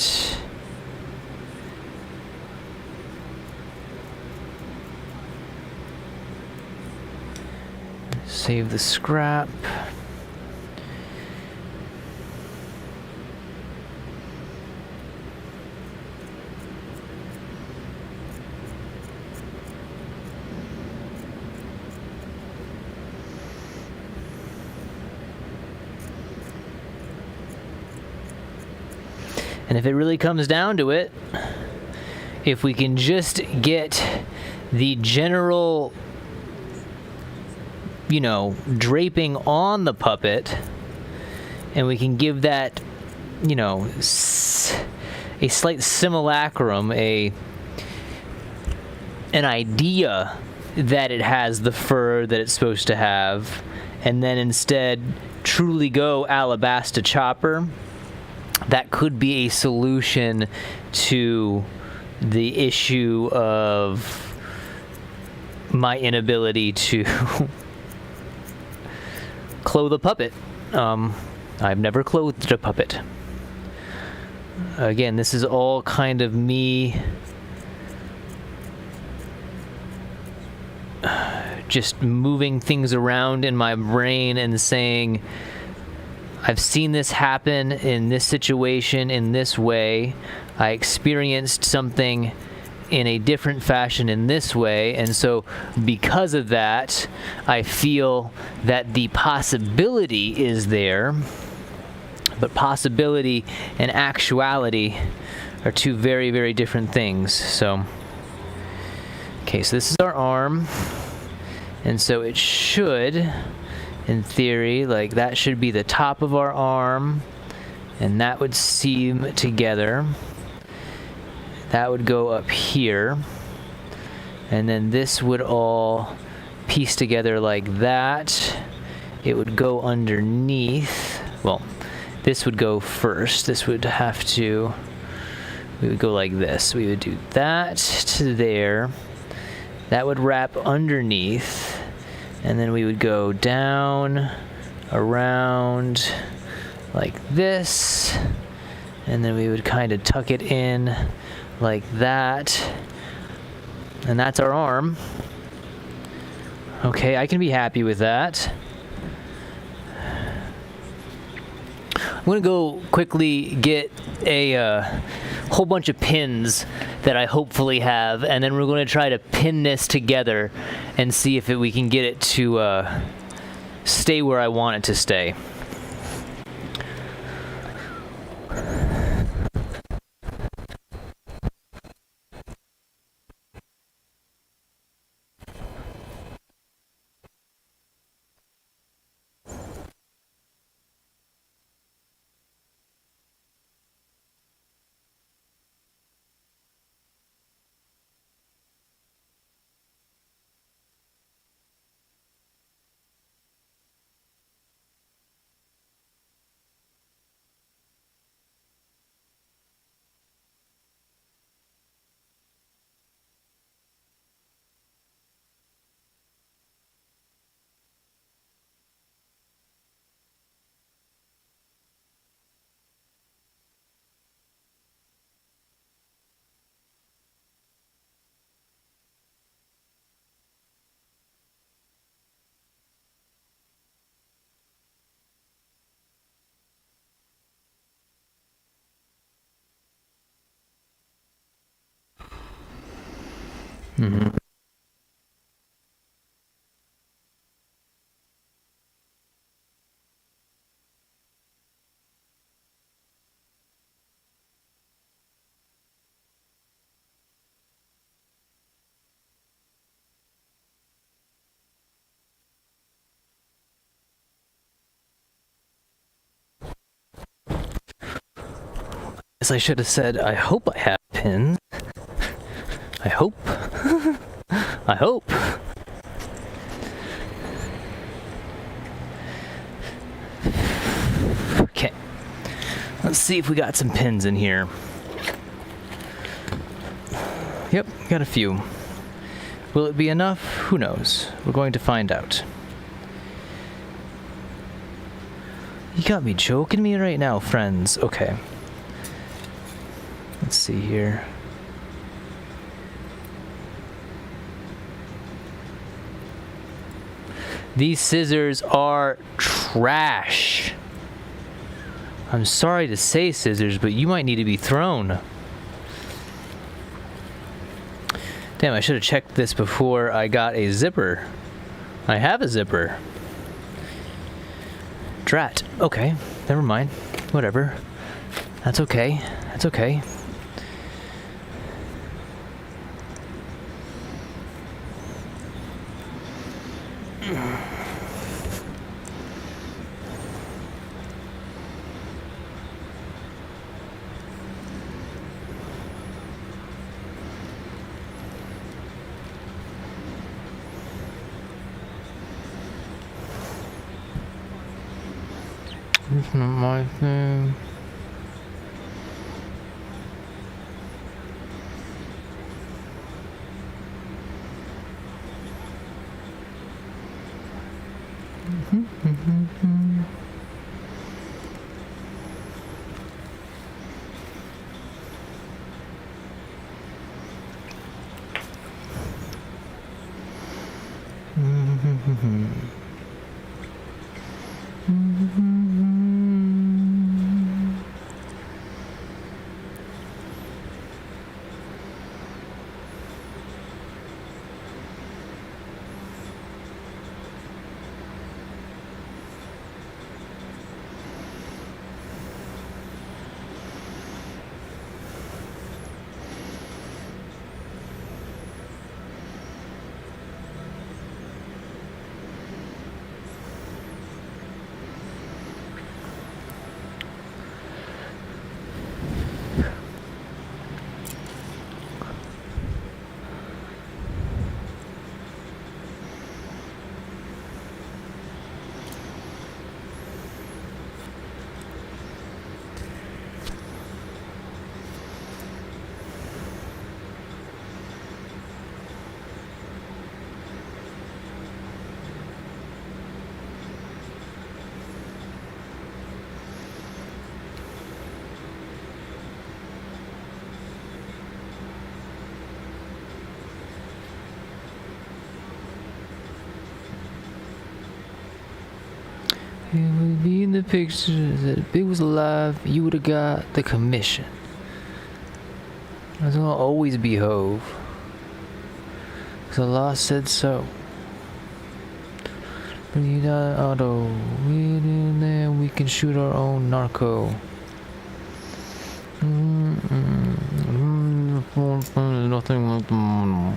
[SPEAKER 1] Save the scrap. And if it really comes down to it, if we can just get the general, you know, draping on the puppet, and we can give that, you know, a slight simulacrum, an idea that it has the fur that it's supposed to have, and then instead truly go Alabasta chopper, that could be a solution to the issue of my inability to clothe a puppet. I've never clothed a puppet. Again, this is all kind of me just moving things around in my brain and saying, I've seen this happen in this situation in this way. I experienced something in a different fashion in this way, and so because of that, I feel that the possibility is there, but possibility and actuality are two very, very different things. So, okay, so this is our arm, and so it should, in theory, like that should be the top of our arm, and that would seam together. That would go up here, and then this would all piece together like that. It would go underneath. Well, this would go first. This would have to, we would go like this. We would do that to there. That would wrap underneath, and then we would go down, around, like this, and then we would kind of tuck it in like that, and that's our arm. Okay, I can be happy with that. I'm gonna go quickly get a whole bunch of pins that I hopefully have, and then we're going to try to pin this together and see if we can get it to stay where I want it to stay. Mm-hmm. As I should have said, I hope I have pins. I hope. I hope. Okay. Let's see if we got some pins in here. Yep, got a few. Will it be enough? Who knows? We're going to find out. You got me joking me right now, friends. Okay. Let's see here. These scissors are trash. I'm sorry to say, scissors, but you might need to be thrown. Damn, I should have checked this before I got a zipper. I have a zipper. Drat. Okay, never mind. Whatever. That's okay. That's okay. It's not my thing. It would be in the picture that if Big was alive, you would have got the commission. That's gonna always be Hove. Cause the law said so. But you got auto. We can shoot our own narco. Nothing like the mono.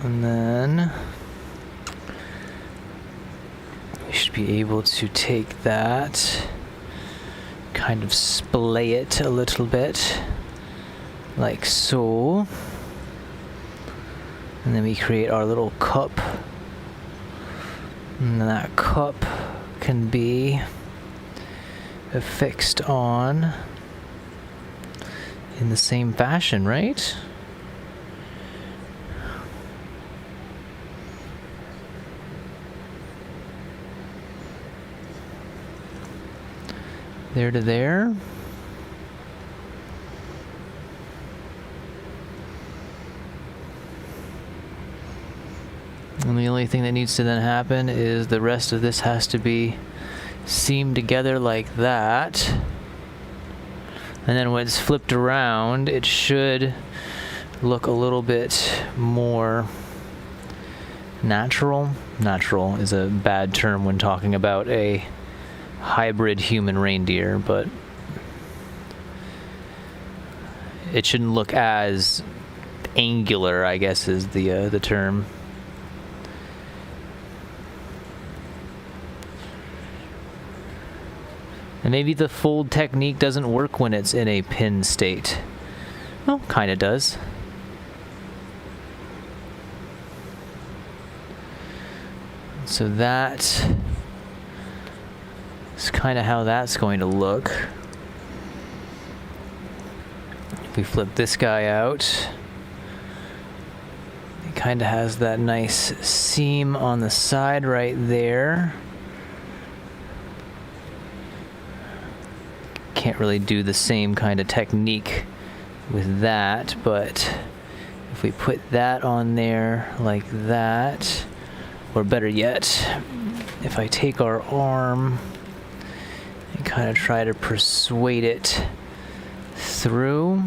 [SPEAKER 1] And then we should be able to take that, kind of splay it a little bit, like so. And then we create our little cup. And that cup can be affixed on in the same fashion, right? There to there. And the only thing that needs to then happen is the rest of this has to be seamed together like that. And then when it's flipped around, it should look a little bit more natural. Natural is a bad term when talking about a hybrid human reindeer, but it shouldn't look as angular, I guess is the term. And maybe the fold technique doesn't work when it's in a pin state. Well, kind of does. So that is kind of how that's going to look. If we flip this guy out, it kind of has that nice seam on the side right there. Can't really do the same kind of technique with that, but if we put that on there like that, or better yet, if I take our arm and kind of try to persuade it through.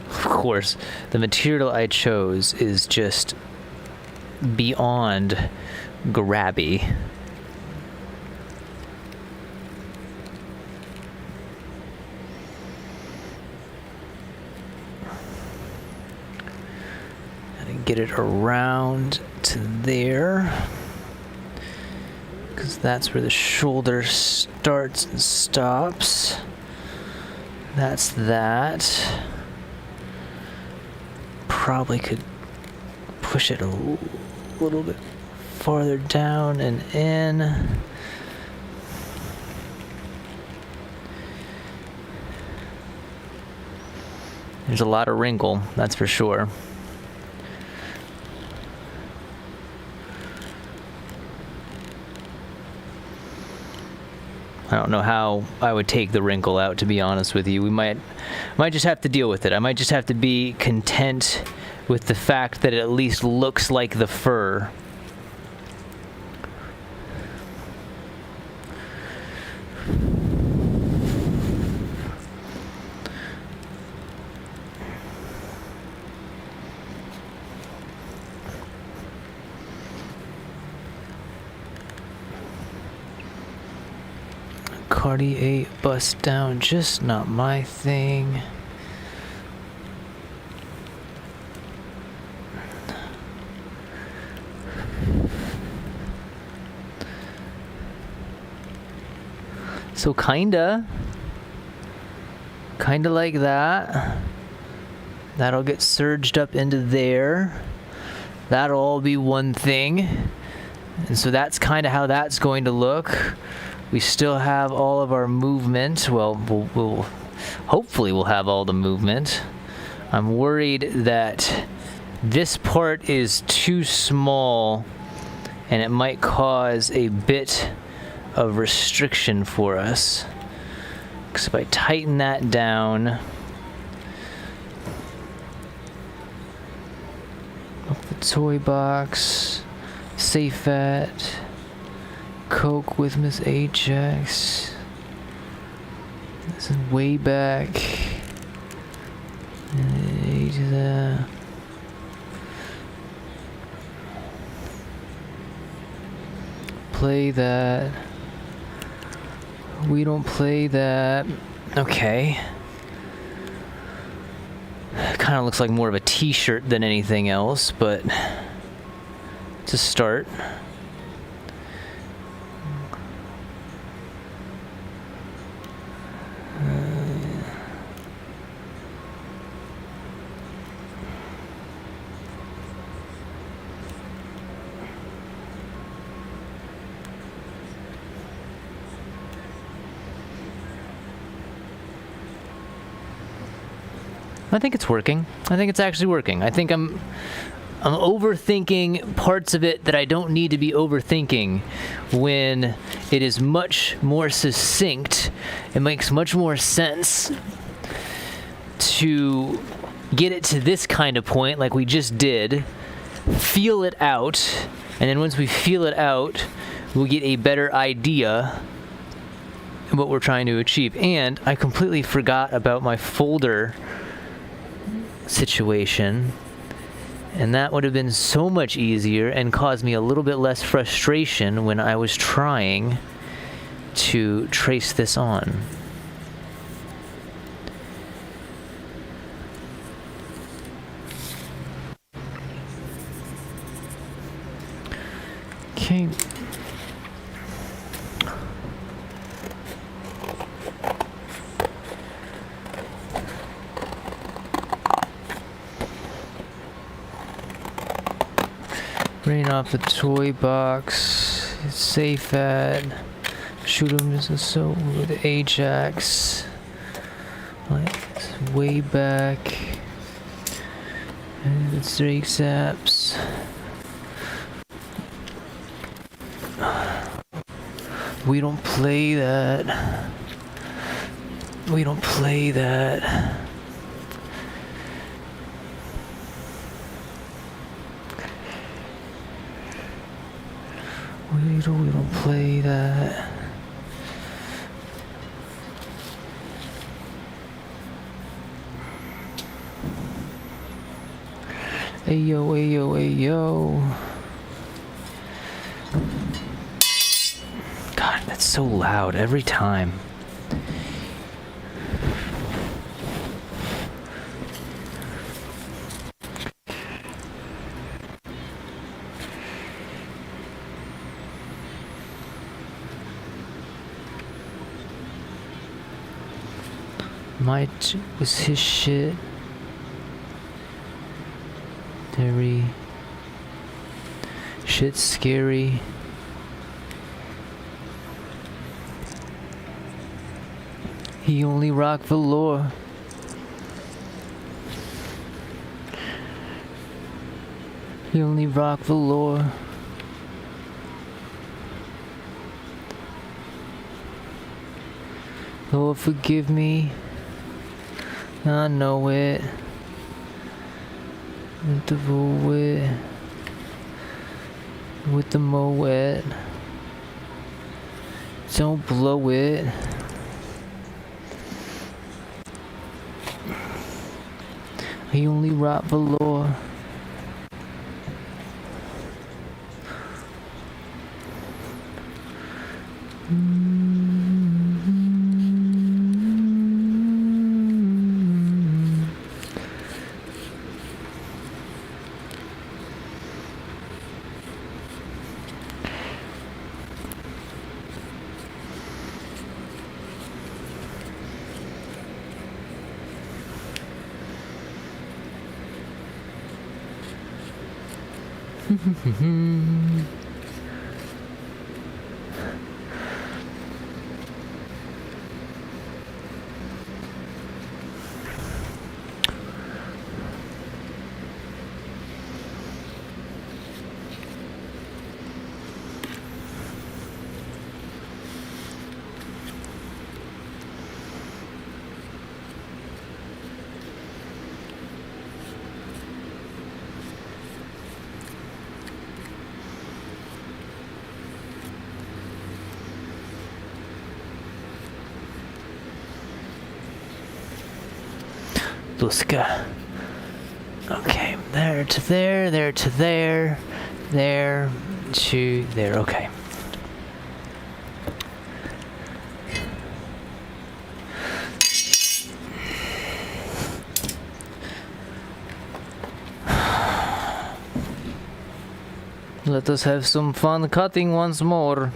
[SPEAKER 1] Of course, the material I chose is just beyond grabby. Get it around to there, because that's where the shoulder starts and stops. That's that. Probably could push it a little bit farther down and in. There's a lot of wrinkle, that's for sure. I don't know how I would take the wrinkle out, to be honest with you. We might just have to deal with it. I might just have to be content with the fact that it at least looks like the fur. Cartier bust down, just not my thing. So kinda like that. That'll get surged up into there. That'll all be one thing. And so that's kind of how that's going to look. We still have all of our movement. Well, we'll hopefully we'll have all the movement. I'm worried that this part is too small and it might cause a bit of restriction for us. Because if I tighten that down, up the toy box, safe at Coke with Miss Ajax. This is way back. Play that. We don't play that. Okay. Kind of looks like more of a t-shirt than anything else, but to start. I think it's working. I think it's actually working. I think I'm overthinking parts of it that I don't need to be overthinking when it is much more succinct. It makes much more sense to get it to this kind of point like we just did, feel it out, and then once we feel it out, we'll get a better idea of what we're trying to achieve. And I completely forgot about my folder situation, and that would have been so much easier and caused me a little bit less frustration when I was trying to trace this on. Okay. Rain off the toy box. It's safe at. Shoot him as a so with Ajax. Like it's way back. And it's Drake Zaps. We don't play that. We don't play that. We don't play that. Ayo, ayo, ayo. God, that's so loud every time. Might was his shit. Very shit's scary. He only rocked velour. He only rocked velour. Lord, forgive me. I know it. With the Moet. With the Moet. Don't blow it. He only rocked velour. Luska. Okay, there to there, there to there, there to there. Okay. Let us have some fun cutting once more.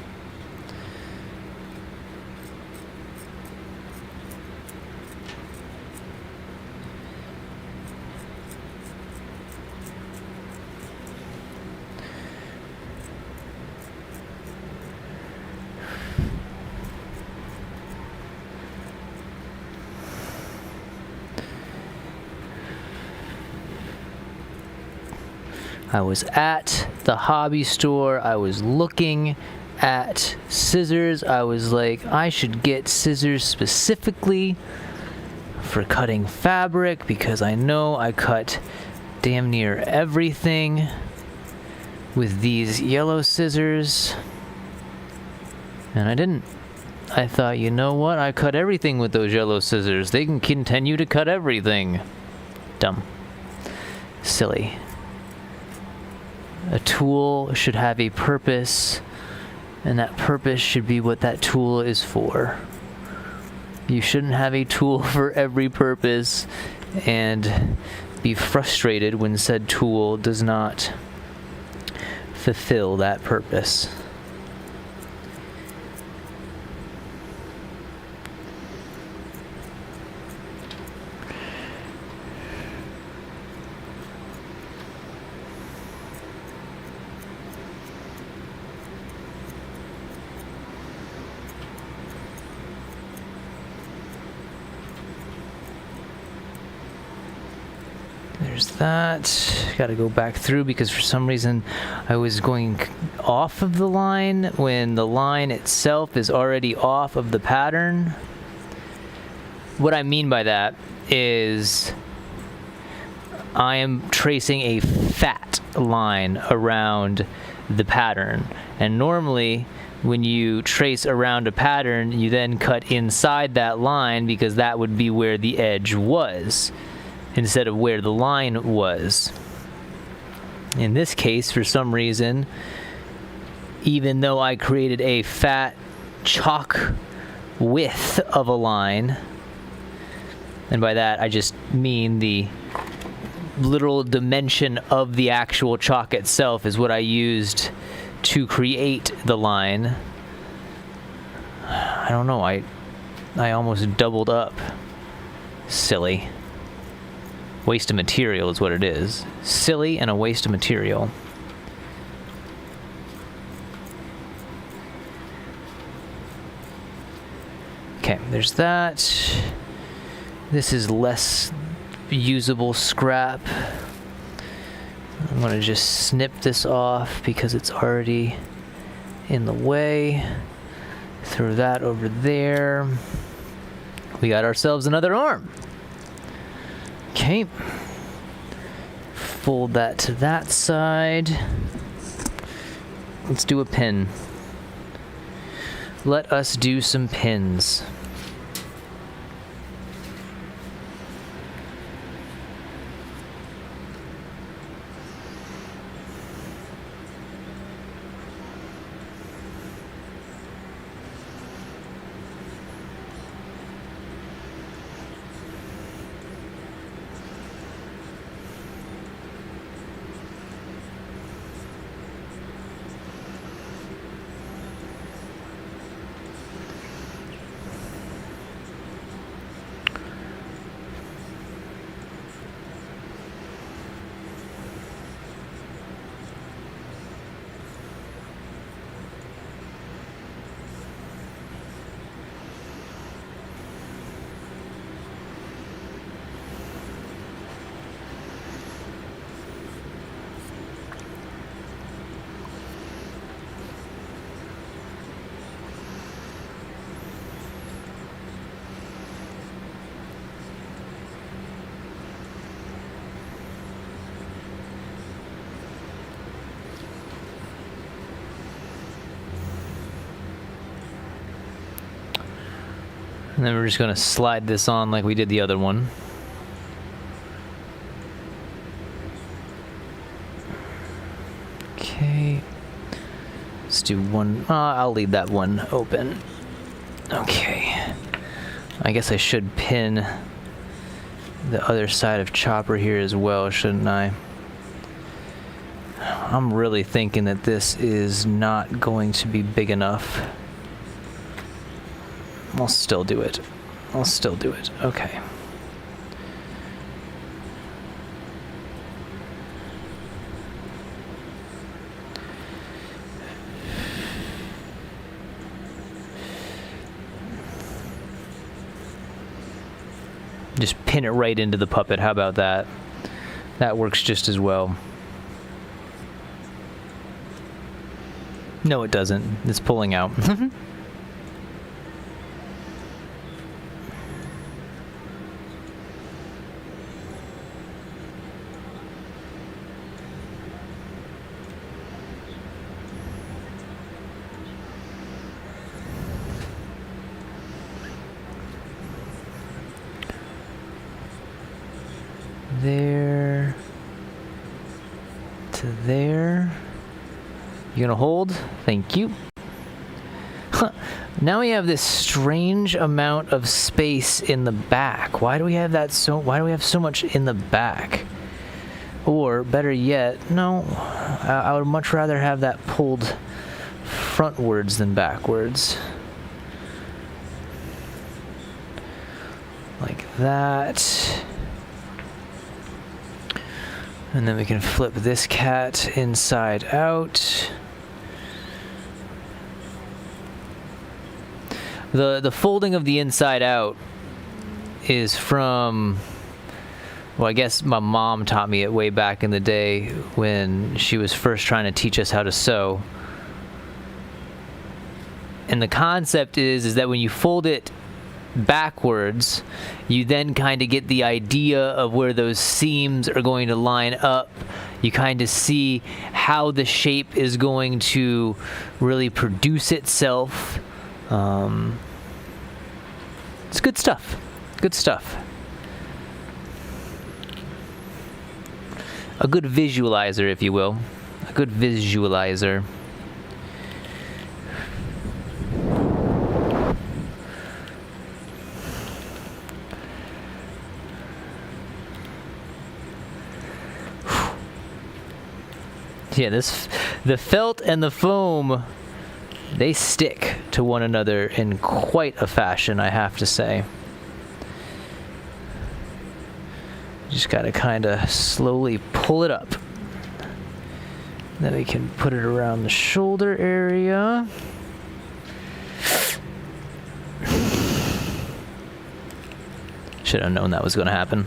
[SPEAKER 1] I was at the hobby store. I was looking at scissors. I was like, I should get scissors specifically for cutting fabric because I know I cut damn near everything with these yellow scissors. And I didn't. I thought, you know what? I cut everything with those yellow scissors. They can continue to cut everything. Dumb. Silly. A tool should have a purpose, and that purpose should be what that tool is for. You shouldn't have a tool for every purpose and be frustrated when said tool does not fulfill that purpose. There's that. Got to go back through because for some reason I was going off of the line when the line itself is already off of the pattern. What I mean by that is I am tracing a fat line around the pattern, and normally when you trace around a pattern you then cut inside that line because that would be where the edge was instead of where the line was. In this case, for some reason, even though I created a fat chalk width of a line, and by that I just mean the literal dimension of the actual chalk itself is what I used to create the line. I don't know, I almost doubled up. Silly. Waste of material is what it is. Silly and a waste of material. Okay, there's that. This is less usable scrap. I'm gonna just snip this off because it's already in the way. Throw that over there. We got ourselves another arm. Okay, fold that to that side. Let's do a pin. Let us do some pins. And then we're just going to slide this on like we did the other one. Okay. Let's do one. I'll leave that one open. Okay. I guess I should pin the other side of chopper here as well, shouldn't I? I'm really thinking that this is not going to be big enough. I'll still do it. I'll still do it. Okay. Just pin it right into the puppet. How about that? That works just as well. No, it doesn't. It's pulling out. There to there. You gonna hold? Thank you. Now we have this strange amount of space in the back. Why do we have that why do we have so much in the back? Or, better yet, no, I would much rather have that pulled frontwards than backwards. Like that. And then we can flip this cat inside out. The folding of the inside out is from, well, I guess my mom taught me it way back in the day when she was first trying to teach us how to sew. And the concept is that when you fold it backwards, you then kind of get the idea of where those seams are going to line up. You kind of see how the shape is going to really produce itself. It's good stuff. Good stuff. A good visualizer, if you will. A good visualizer. Yeah, the felt and the foam, they stick to one another in quite a fashion, I have to say. Just gotta kind of slowly pull it up. Then we can put it around the shoulder area. Should have known that was going to happen.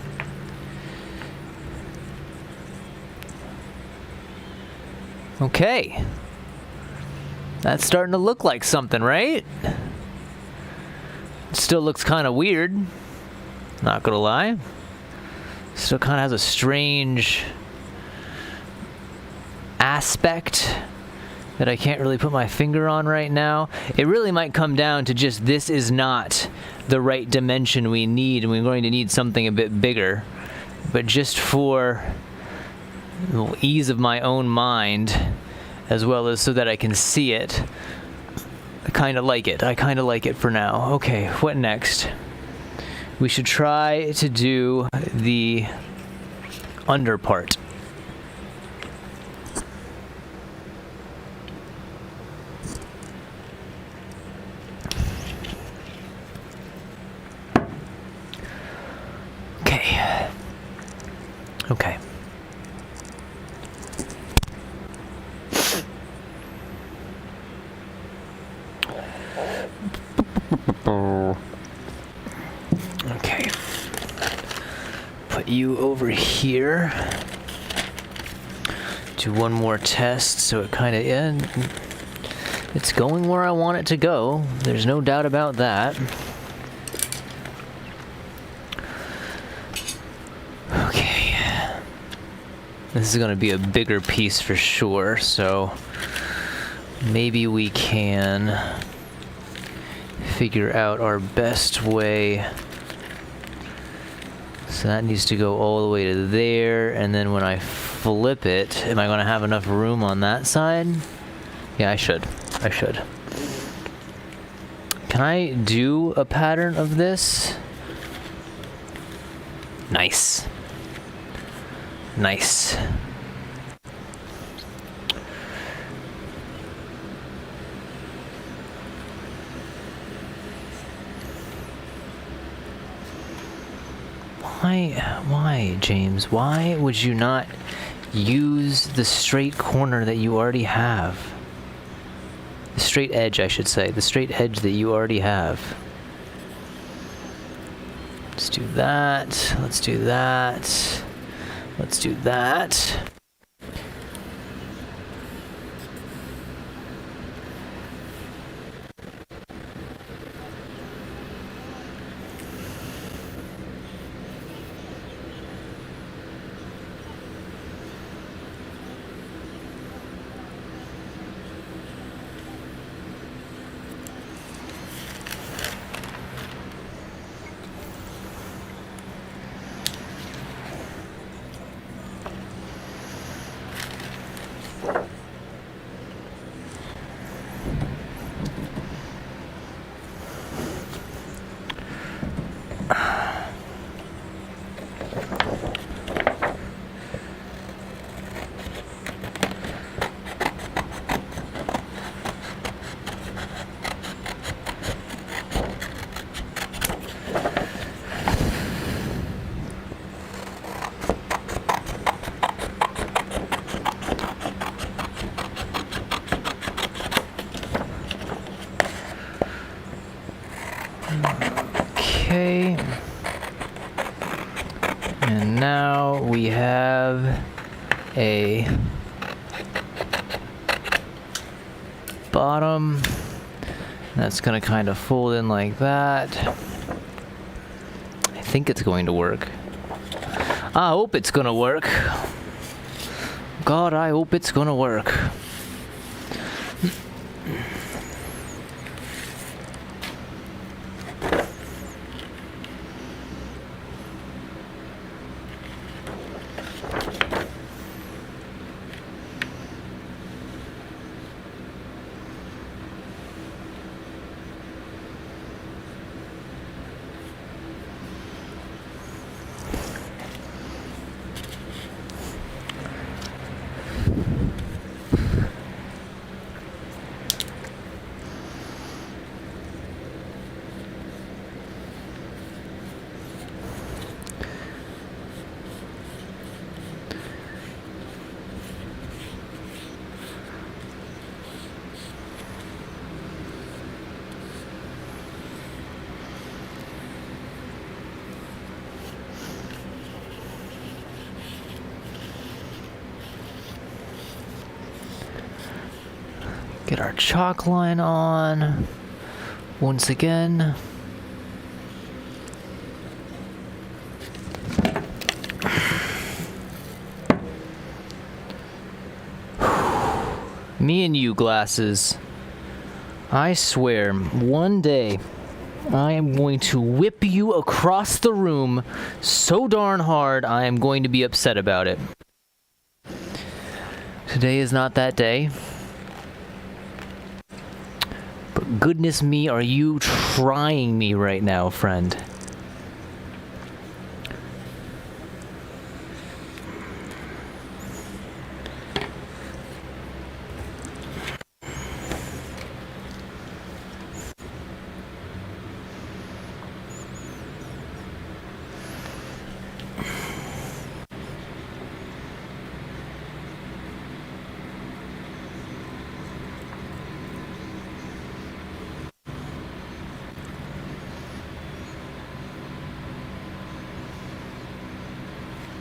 [SPEAKER 1] Okay. That's starting to look like something, right? Still looks kind of weird. Not gonna lie. Still kind of has a strange aspect that I can't really put my finger on right now. It really might come down to just this is not the right dimension we need, and we're going to need something a bit bigger. But just for ease of my own mind, as well as so that I can see it, I kind of like it. I kind of like it for now. Okay, what next? We should try to do the under part. Okay. Okay. Okay. Put you over here. Do one more test so it kind of, yeah, it's going where I want it to go. There's no doubt about that. Okay. This is going to be a bigger piece for sure, so maybe we can figure out our best way. So that needs to go all the way to there, and then when I flip it, am I going to have enough room on that side? Yeah, I should. I should. Can I do a pattern of this? Nice. Nice. Why, James? Why would you not use the straight corner that you already have? The straight edge, I should say. The straight edge that you already have. Let's do that. Let's do that. Let's do that. Okay. And now we have a bottom. That's gonna kind of fold in like that. I think it's going to work. I hope it's gonna work. God, I hope it's gonna work. Get our chalk line on once again. Me and you, glasses. I swear, one day I am going to whip you across the room so darn hard I am going to be upset about it. Today is not that day. But goodness me, are you trying me right now, friend?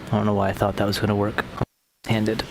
[SPEAKER 1] I don't know why I thought that was going to work. Handed.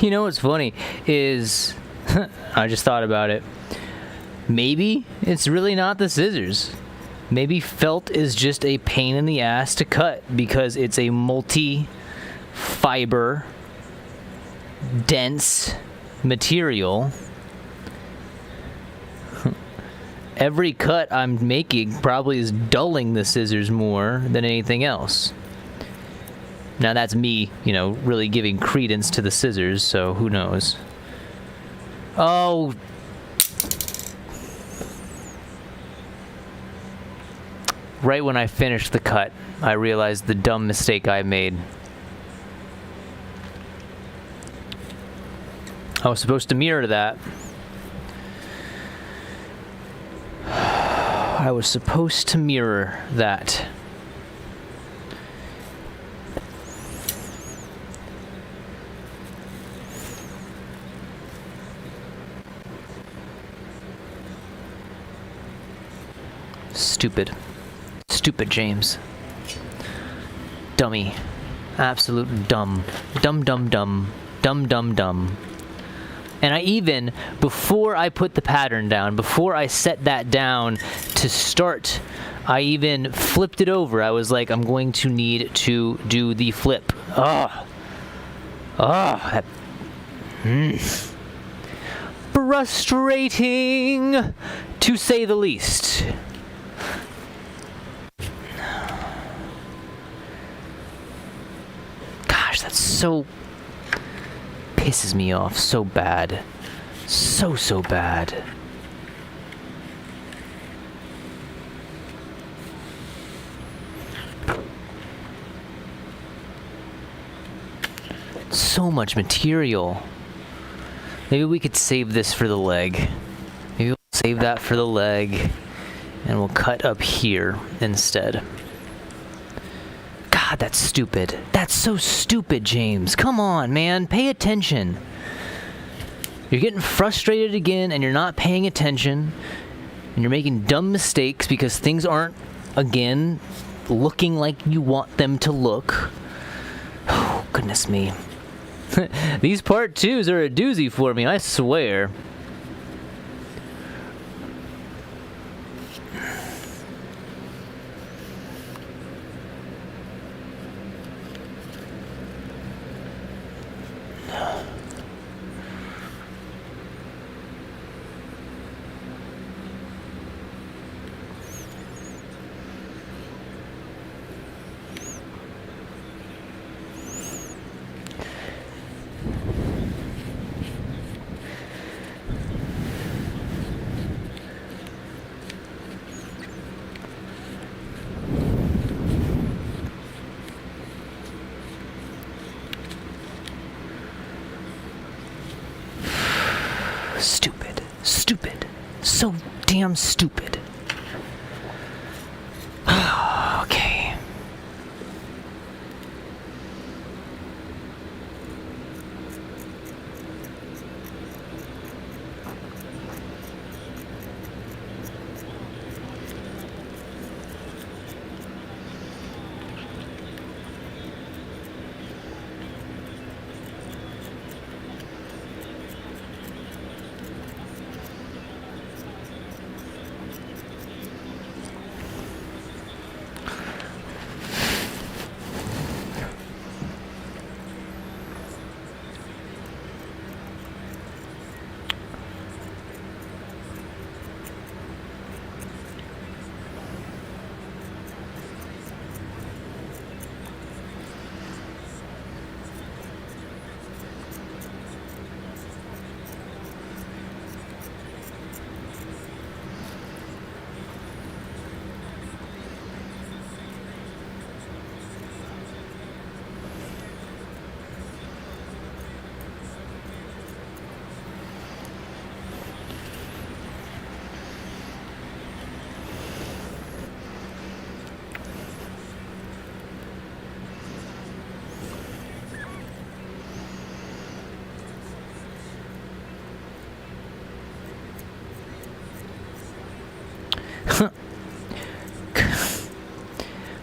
[SPEAKER 1] You know what's funny is, I just thought about it. Maybe it's really not the scissors. Maybe felt is just a pain in the ass to cut because it's a multi-fiber, dense material. Every cut I'm making probably is dulling the scissors more than anything else. Now that's me, really giving credence to the scissors, so who knows. Oh. Right when I finished the cut, I realized the dumb mistake I made. I was supposed to mirror that. I was supposed to mirror that. Stupid. Stupid James. Dummy. Absolute dumb. Dumb, dumb, dumb. Dumb, dumb, dumb. And I even, before I put the pattern down, before I set that down to start, I even flipped it over. I was like, I'm going to need to do the flip. Ugh. Ugh. Frustrating, to say the least. Gosh, that's so... pisses me off so bad. So bad. So much material. Maybe we could save this for the leg. Maybe we'll save that for the leg, and we'll cut up here instead. God, that's stupid. That's so stupid, James. Come on, man. Pay attention. You're getting frustrated again, and you're not paying attention, and you're making dumb mistakes because things aren't, again, looking like you want them to look. Oh, goodness me. These part 2s are a doozy for me, I swear. Stupid. Stupid. So damn stupid. Okay.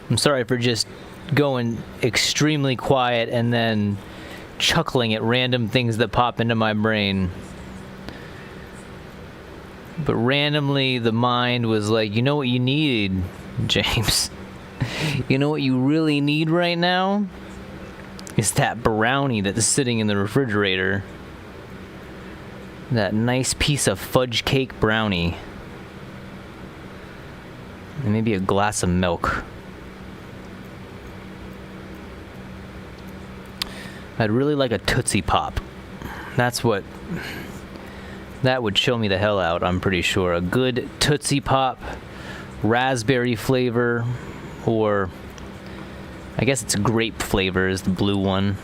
[SPEAKER 1] I'm sorry for just going extremely quiet and then chuckling at random things that pop into my brain. But randomly the mind was like, you know what you need, James? You know what you really need right now? Is that brownie that's sitting in the refrigerator. That nice piece of fudge cake brownie. And maybe a glass of milk. I'd really like a Tootsie Pop. That's what... that would chill me the hell out, I'm pretty sure. A good Tootsie Pop, raspberry flavor, or... I guess it's grape flavor is the blue one.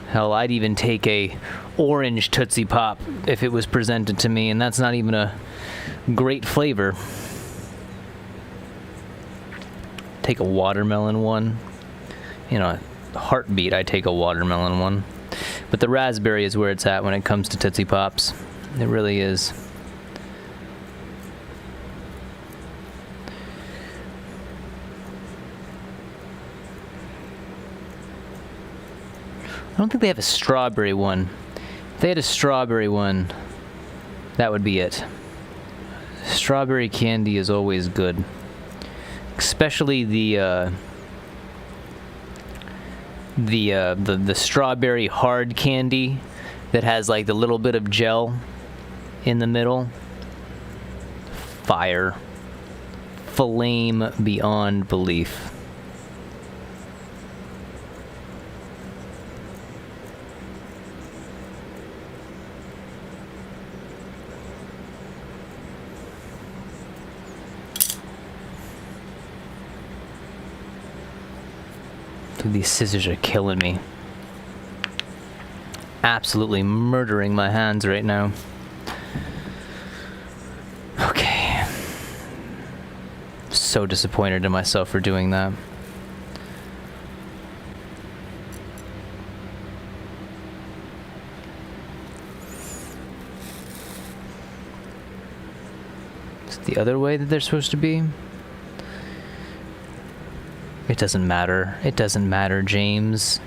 [SPEAKER 1] Hell, I'd even take a orange Tootsie Pop if it was presented to me, and that's not even a great flavor. Take a watermelon one. You know, a heartbeat, I take a watermelon one. But the raspberry is where it's at when it comes to Tootsie Pops. It really is. I don't think they have a strawberry one. If they had a strawberry one, that would be it. Strawberry candy is always good. Especially the strawberry hard candy that has like the little bit of gel in the middle. Fire. Flame beyond belief. These scissors are killing me. Absolutely murdering my hands right now. Okay. So disappointed in myself for doing that. Is it the other way that they're supposed to be? It doesn't matter. It doesn't matter, James.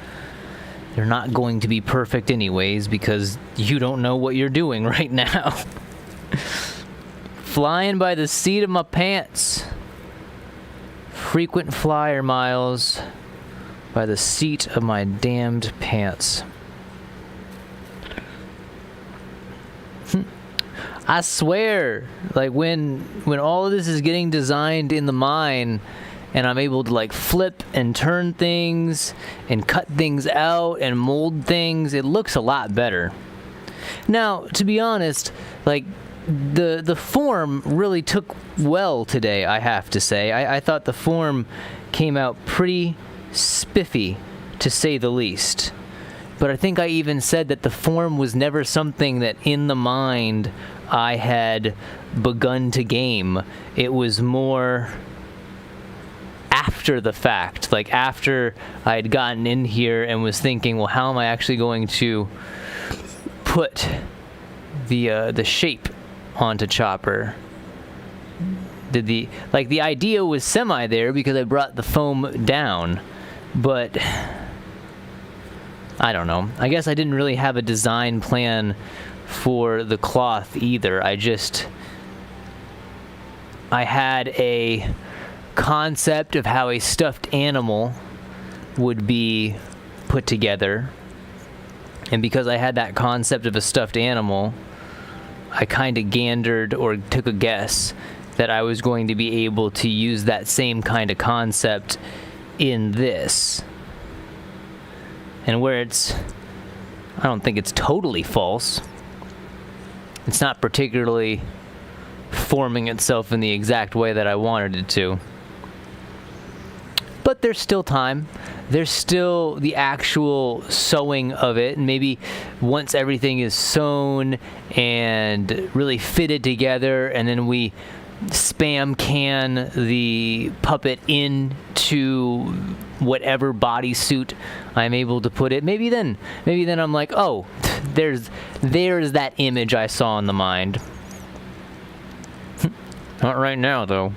[SPEAKER 1] They're not going to be perfect anyways because you don't know what you're doing right now. Flying by the seat of my pants. Frequent flyer miles by the seat of my damned pants. I swear, like when all of this is getting designed in the mine, and I'm able to like flip and turn things and cut things out and mold things, it looks a lot better. Now, to be honest, like the form really took well today, I have to say. I thought the form came out pretty spiffy, to say the least. But I think I even said that the form was never something that in the mind I had begun to game. It was more after the fact, like after I had gotten in here and was thinking, well, how am I actually going to put the shape onto Chopper? The idea was semi there because I brought the foam down, but I don't know. I guess I didn't really have a design plan for the cloth either. I had a concept of how a stuffed animal would be put together, and because I had that concept of a stuffed animal, I kind of gandered or took a guess that I was going to be able to use that same kind of concept in this. And where I don't think it's totally false. It's not particularly forming itself in the exact way that I wanted it to. But there's still time. There's still the actual sewing of it. And maybe once everything is sewn and really fitted together, and then we spam can the puppet into whatever bodysuit I'm able to put it. Maybe then I'm like, oh, there's that image I saw in the mind. Not right now, though.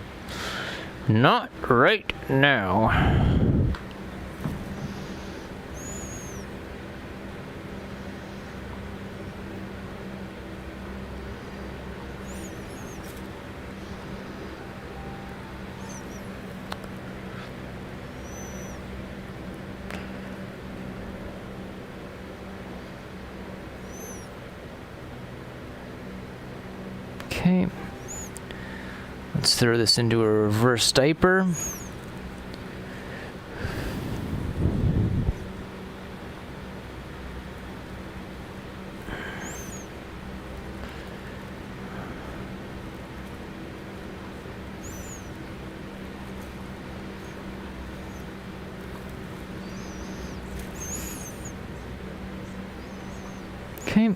[SPEAKER 1] Not right now. Okay. Let's throw this into a reverse diaper. Okay.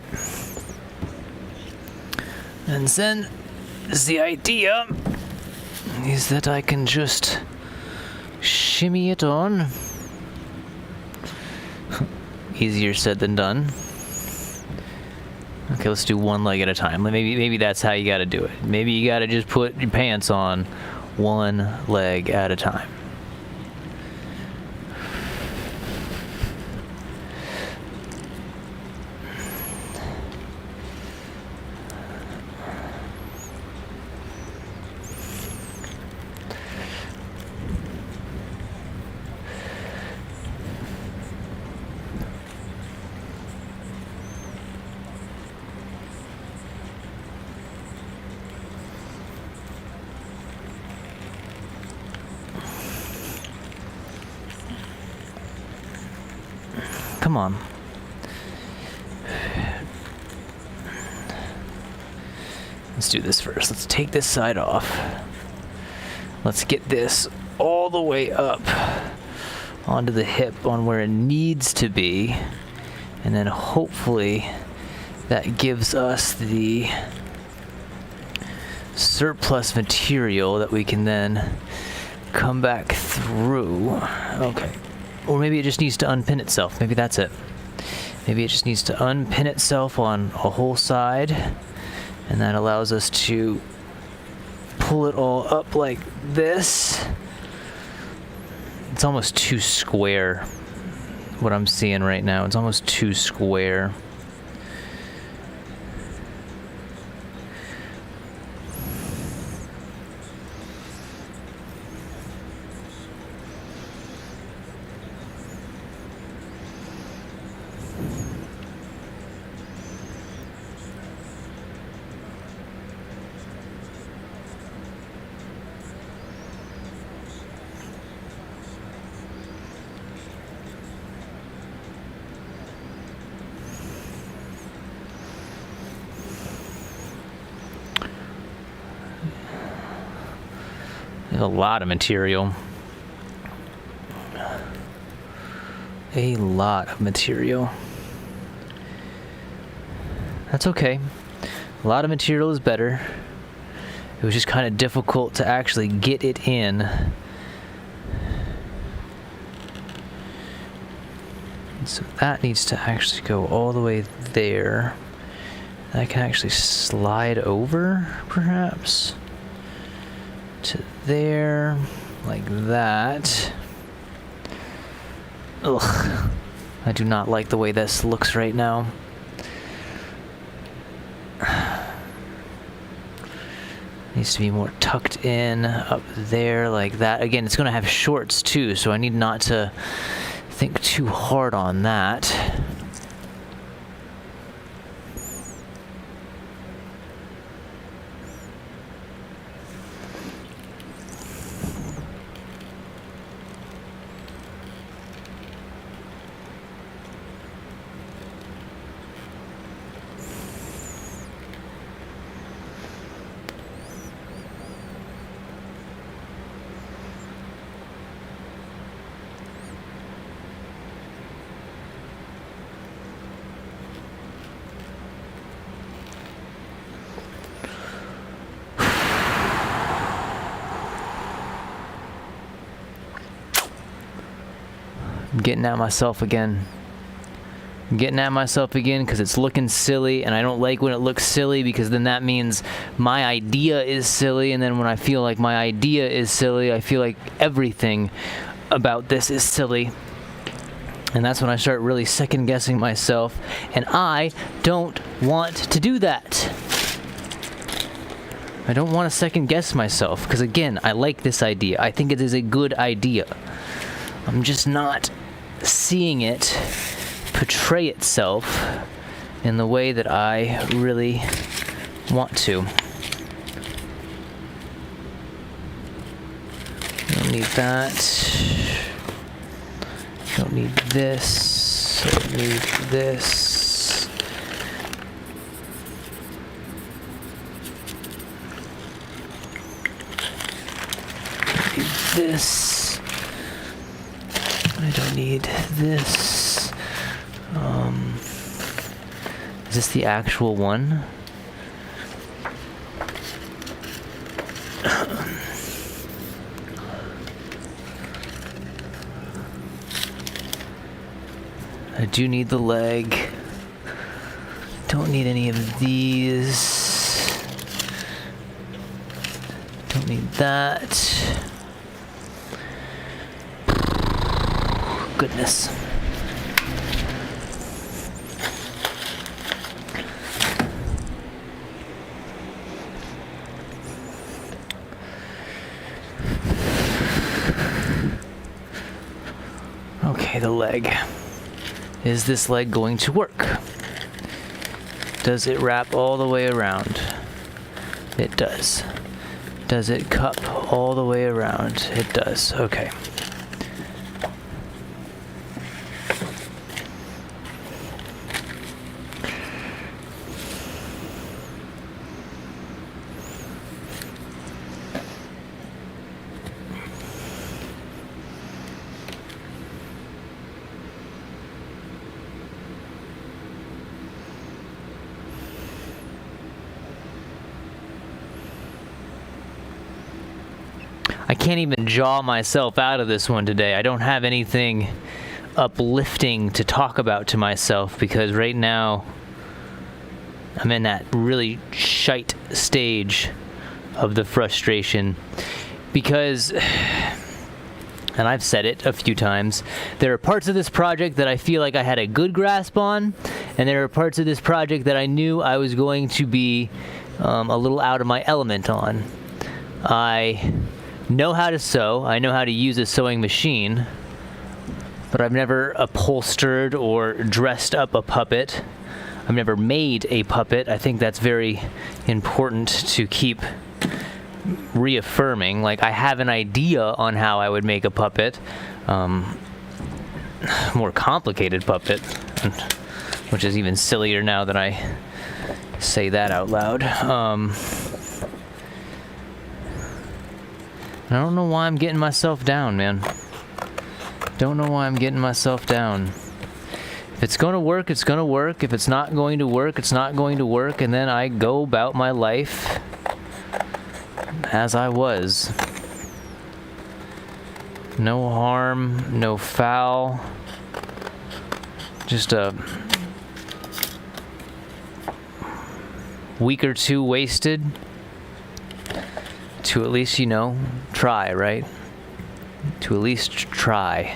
[SPEAKER 1] And then the idea is that I can just shimmy it on. Easier said than done. Okay, let's do one leg at a time. Maybe that's how you got to do it. Maybe you got to just put your pants on one leg at a time. Come on. Let's do this first. Let's take this side off. Let's get this all the way up onto the hip on where it needs to be. And then hopefully that gives us the surplus material that we can then come back through. Okay. Or maybe it just needs to unpin itself. Maybe that's it. Maybe it just needs to unpin itself on a whole side, and that allows us to pull it all up like this. It's almost too square, what I'm seeing right now. It's almost too square. There's a lot of material. A lot of material. That's okay. A lot of material is better. It was just kind of difficult to actually get it in. And so that needs to actually go all the way there. That can actually slide over, perhaps, to there, like that. Ugh. I do not like the way this looks right now. Needs to be more tucked in up there like that. Again, it's going to have shorts too, so I need not to think too hard on that. I'm getting at myself again. I'm getting at myself again because it's looking silly, and I don't like when it looks silly because then that means my idea is silly, and then when I feel like my idea is silly, I feel like everything about this is silly. And that's when I start really second-guessing myself, and I don't want to do that. I don't want to second-guess myself because, again, I like this idea. I think it is a good idea. I'm just not seeing it portray itself in the way that I really want to. Don't need that. Don't need this. Don't need this. Don't need this. I don't need this. Is this the actual one? I do need the leg. Don't need any of these. Don't need that. Goodness. Okay, the leg. Is this leg going to work? Does it wrap all the way around? It does. Does it cup all the way around? It does. Okay. I can't even jaw myself out of this one today. I don't have anything uplifting to talk about to myself because right now I'm in that really shite stage of the frustration because, and I've said it a few times, there are parts of this project that I feel like I had a good grasp on, and there are parts of this project that I knew I was going to be a little out of my element on. I know how to sew. I know how to use a sewing machine, but I've never upholstered or dressed up a puppet. I've never made a puppet. I think that's very important to keep reaffirming. Like, I have an idea on how I would make a puppet, more complicated puppet, which is even sillier now that I say that out loud. I don't know why I'm getting myself down, man. Don't know why I'm getting myself down. If it's going to work, it's going to work. If it's not going to work, it's not going to work. And then I go about my life as I was. No harm, no foul. Just a week or two wasted. To at least, try, right? To at least try.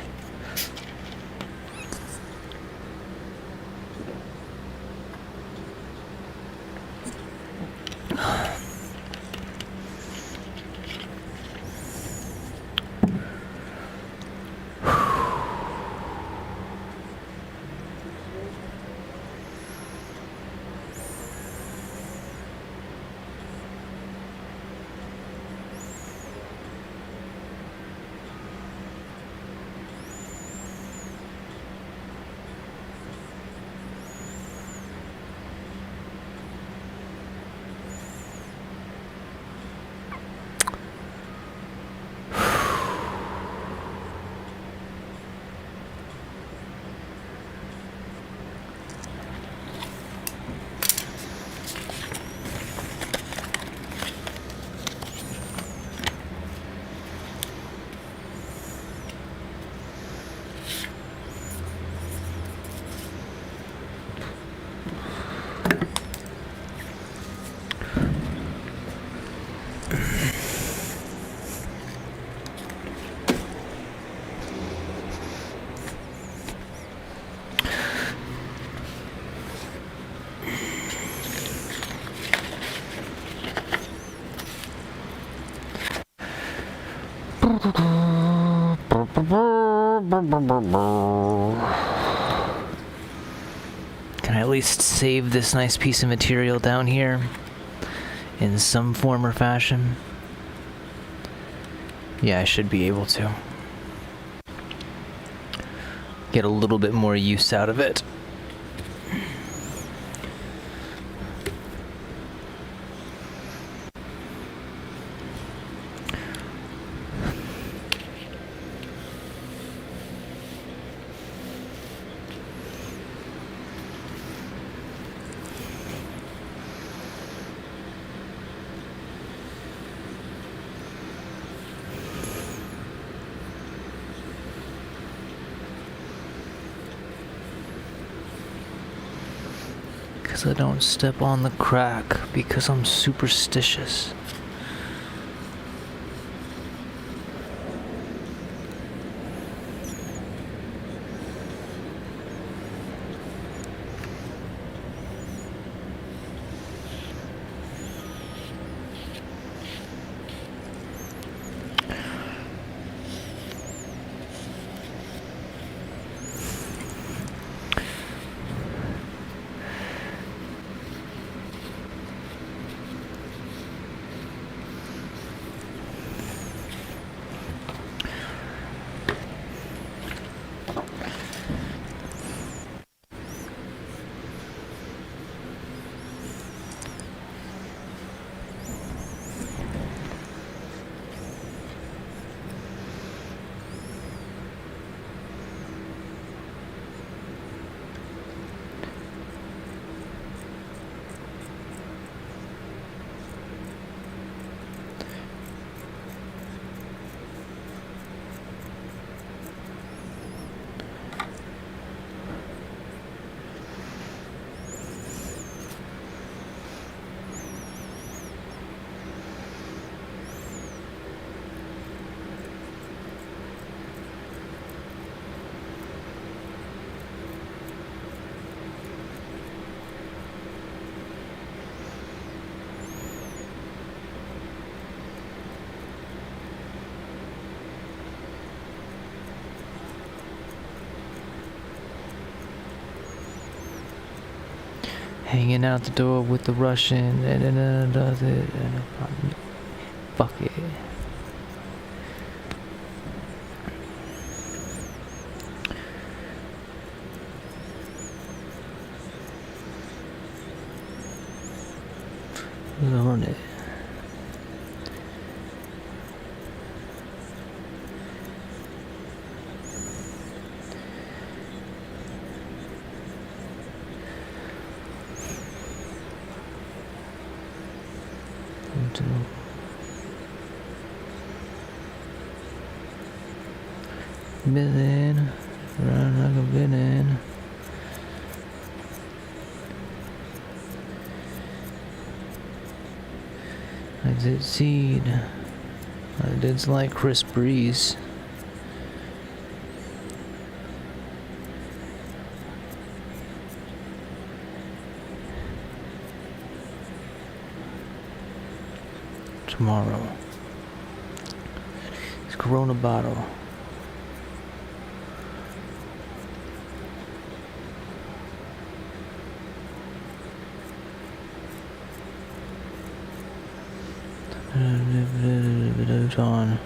[SPEAKER 1] Can I at least save this nice piece of material down here in some form or fashion? Yeah, I should be able to. Get a little bit more use out of it. because I don't step on the crack because I'm superstitious. Hanging out the door with the Russian, and then does it, and fuck it. Who's on it? Villain, run like a villain. Exit seed. It's like Chris Breeze. Tomorrow. It's Corona bottle. On.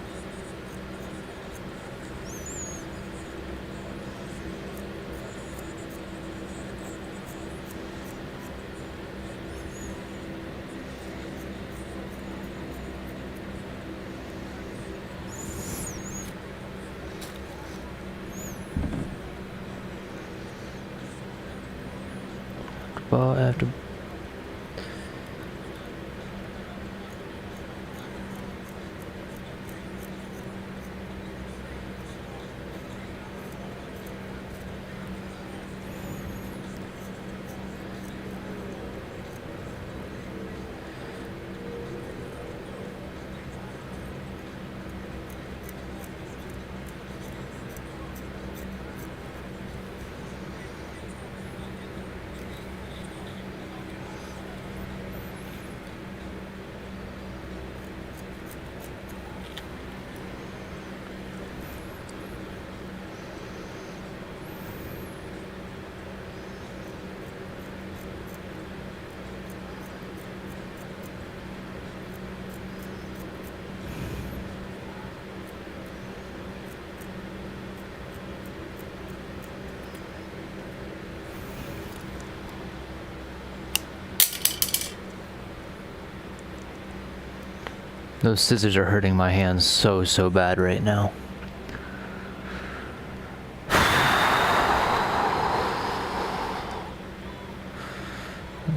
[SPEAKER 1] Ball after. Those scissors are hurting my hands so bad right now.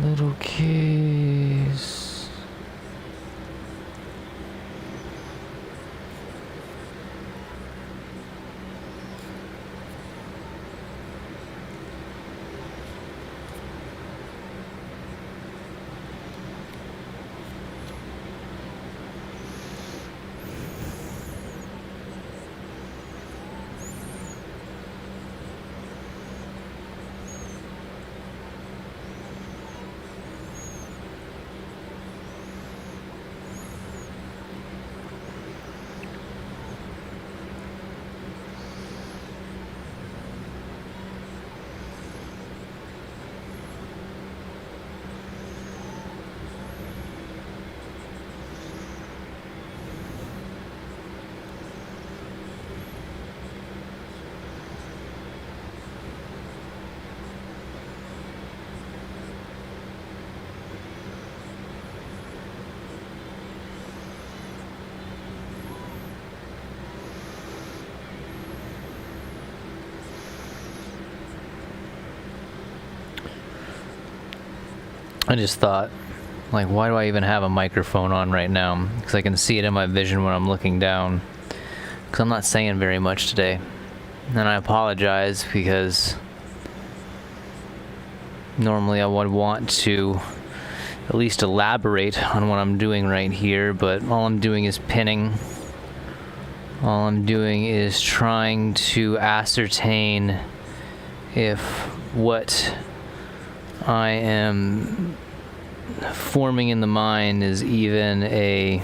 [SPEAKER 1] Little keys. I just thought, like, why do I even have a microphone on right now? Because I can see it in my vision when I'm looking down. Because I'm not saying very much today. And I apologize because normally I would want to at least elaborate on what I'm doing right here, but all I'm doing is pinning. All I'm doing is trying to ascertain if what I am forming in the mind is even a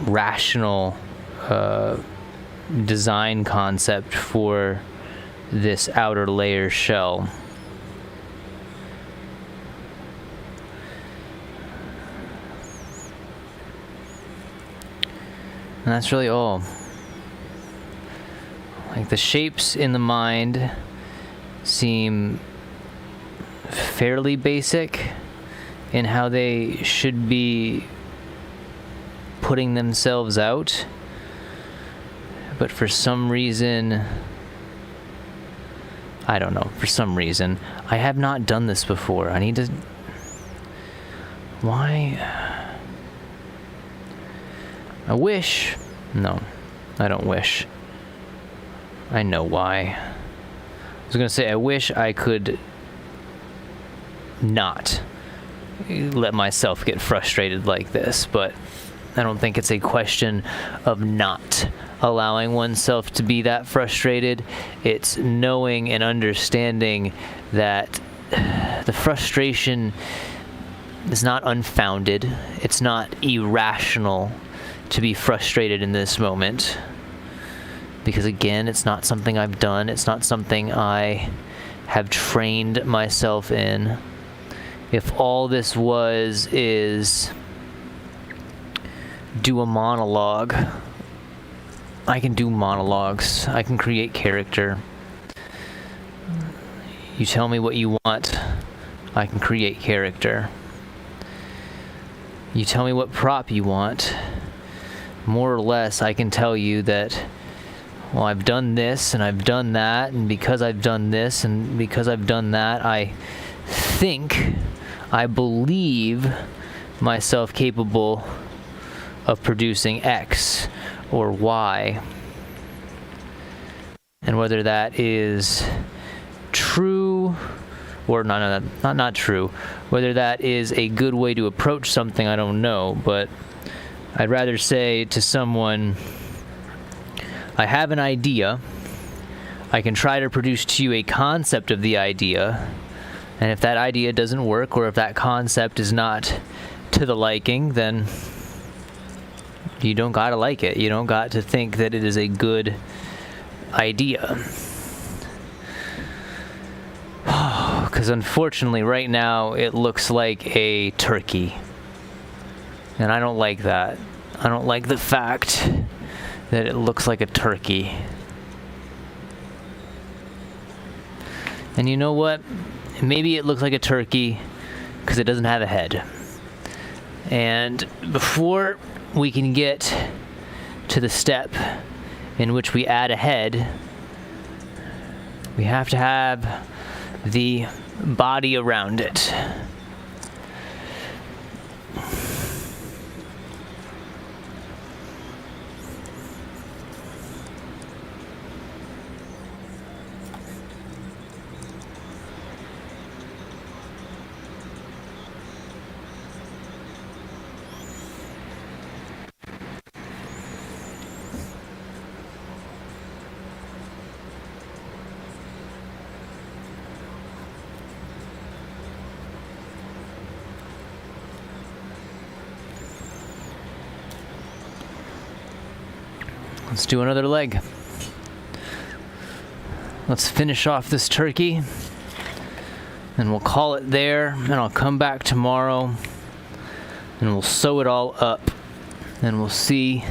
[SPEAKER 1] rational design concept for this outer layer shell. And that's really all. Like, the shapes in the mind seem fairly basic in how they should be putting themselves out. But for some reason, I don't know, for some reason, I have not done this before. I need to... Why? I wish... No, I don't wish. I know why. I was gonna say, I wish I could not let myself get frustrated like this, but I don't think it's a question of not allowing oneself to be that frustrated. It's knowing and understanding that the frustration is not unfounded. It's not irrational to be frustrated in this moment. Because again, it's not something I've done. It's not something I have trained myself in. If all this is do a monologue, I can do monologues. I can create character. You tell me what you want, I can create character. You tell me what prop you want, more or less I can tell you that, well, I've done this and I've done that, and because I've done this and because I've done that, I believe myself capable of producing X or Y. And whether that is true or not true, whether that is a good way to approach something, I don't know, but I'd rather say to someone, I have an idea, I can try to produce to you a concept of the idea, and if that idea doesn't work, or if that concept is not to the liking, then you don't gotta like it. You don't got to think that it is a good idea. Because unfortunately, right now, it looks like a turkey. And I don't like that. I don't like the fact that it looks like a turkey. And you know what? Maybe it looks like a turkey because it doesn't have a head. And before we can get to the step in which we add a head, we have to have the body around it. Let's do another leg. Let's finish off this turkey, and we'll call it there, and I'll come back tomorrow, and we'll sew it all up, and we'll see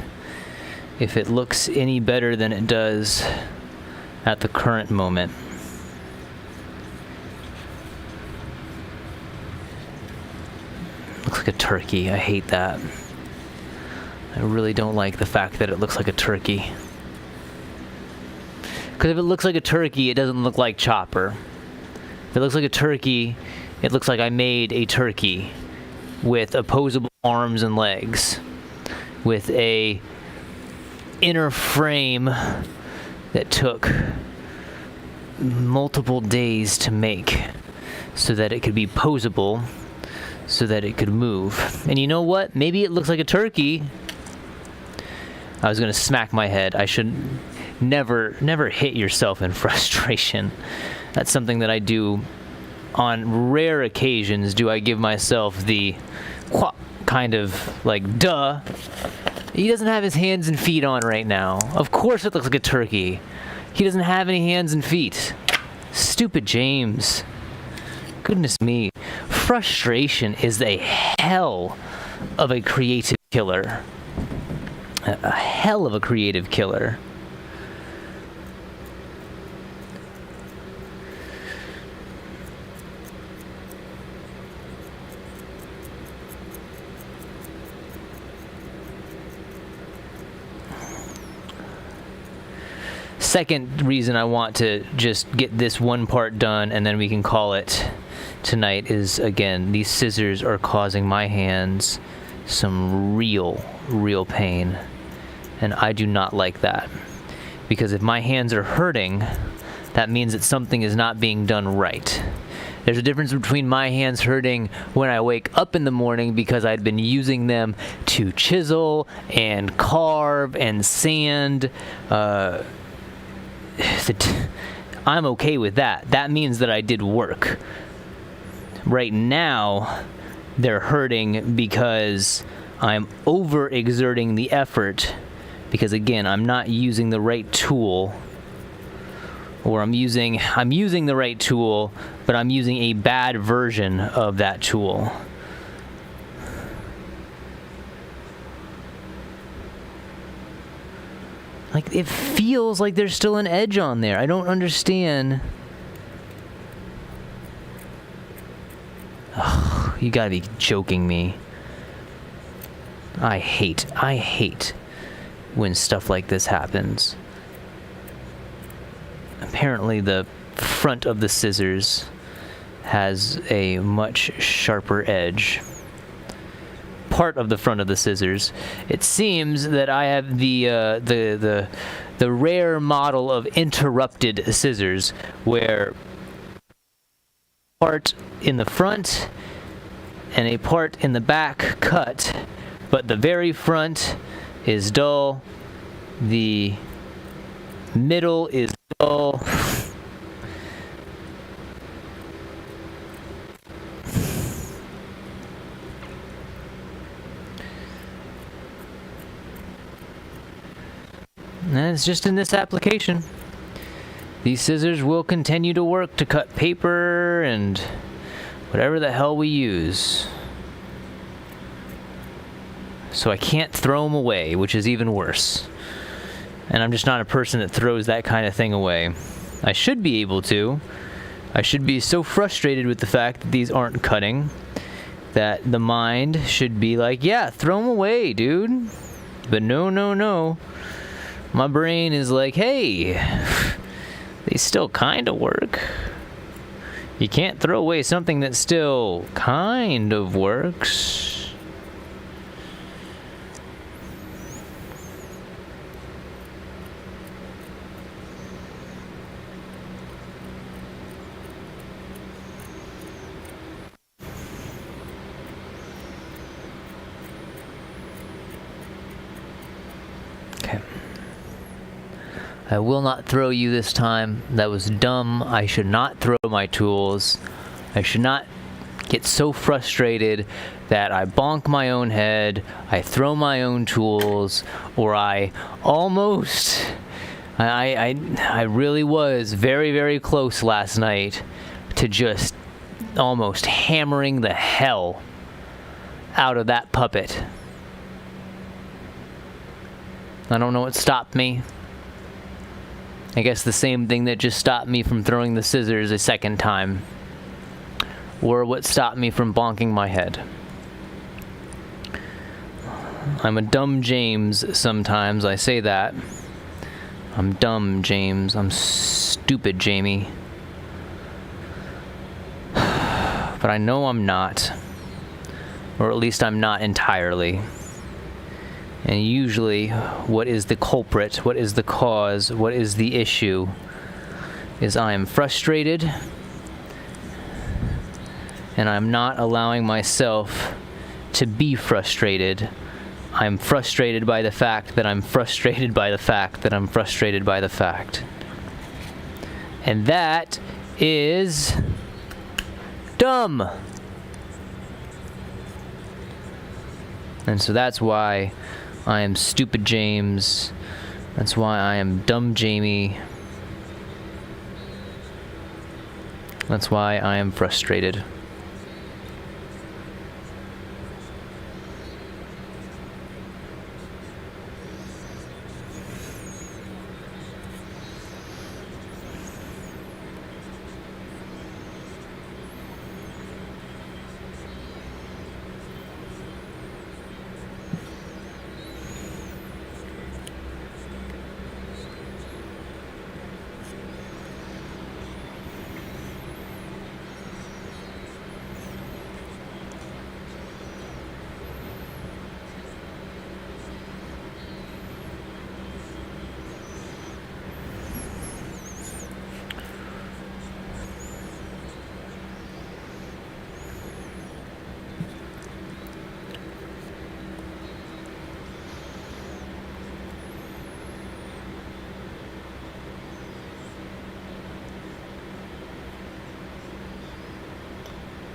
[SPEAKER 1] if it looks any better than it does at the current moment. Looks like a turkey. I hate that. I really don't like the fact that it looks like a turkey. Because if it looks like a turkey, it doesn't look like Chopper. If it looks like a turkey, It looks like I made a turkey with opposable arms and legs, with a inner frame that took multiple days to make so that it could be posable, so that it could move. And you know what? Maybe it looks like a turkey. I was going to smack my head. I should never hit yourself in frustration. That's something that I do on rare occasions. Do I give myself the kind of like, duh. He doesn't have his hands and feet on right now. Of course it looks like a turkey. He doesn't have any hands and feet. Stupid James. Goodness me. Frustration is a hell of a creative killer. A hell of a creative killer. Second reason I want to just get this one part done and then we can call it tonight is, again, these scissors are causing my hands some real pain. And I do not like that. Because if my hands are hurting, that means that something is not being done right. There's a difference between my hands hurting when I wake up in the morning because I'd been using them to chisel and carve and sand. I'm okay with that. That means that I did work. Right now, they're hurting because I'm overexerting the effort because, again, I'm not using the right tool, or I'm using the right tool, but I'm using a bad version of that tool. Like, it feels like there's still an edge on there. I don't understand. Oh, you gotta be joking me. I hate when stuff like this happens. Apparently the front of the scissors has a much sharper edge. Part of the front of the scissors. It seems that I have the rare model of interrupted scissors, where part in the front and a part in the back cut, but the very front is dull, the middle is dull. And it's just in this application. These scissors will continue to work to cut paper and whatever the hell we use. So I can't throw them away, which is even worse. And I'm just not a person that throws that kind of thing away. I should be able to. I should be so frustrated with the fact that these aren't cutting that the mind should be like, yeah, throw them away, dude. But no. My brain is like, hey, they still kind of work. You can't throw away something that still kind of works. I will not throw you this time. That was dumb. I should not throw my tools. I should not get so frustrated that I bonk my own head, I throw my own tools, or I really was very, very close last night to just almost hammering the hell out of that puppet. I don't know what stopped me. I guess the same thing that just stopped me from throwing the scissors a second time. Or what stopped me from bonking my head. I'm a dumb James sometimes, I say that. I'm dumb James. I'm stupid Jamie. but I know I'm not, or at least I'm not entirely. And usually, what is the culprit, what is the cause, what is the issue, is I am frustrated, and I'm not allowing myself to be frustrated. I'm frustrated by the fact that I'm frustrated by the fact that I'm frustrated by the fact. And that is dumb. And so that's why I am stupid James. That's why I am dumb Jamie. That's why I am frustrated.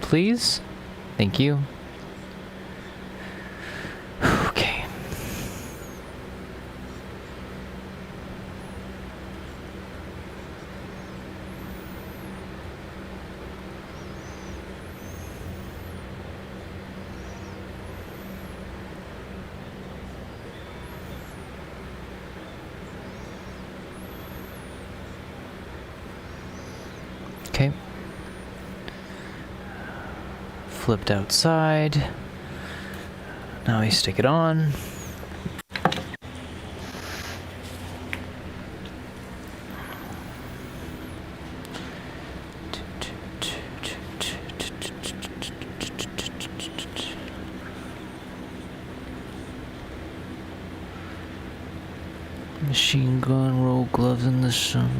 [SPEAKER 1] Please? Thank you. Okay. Okay. Flipped outside. Now we stick it on. Machine gun, roll gloves in the summer.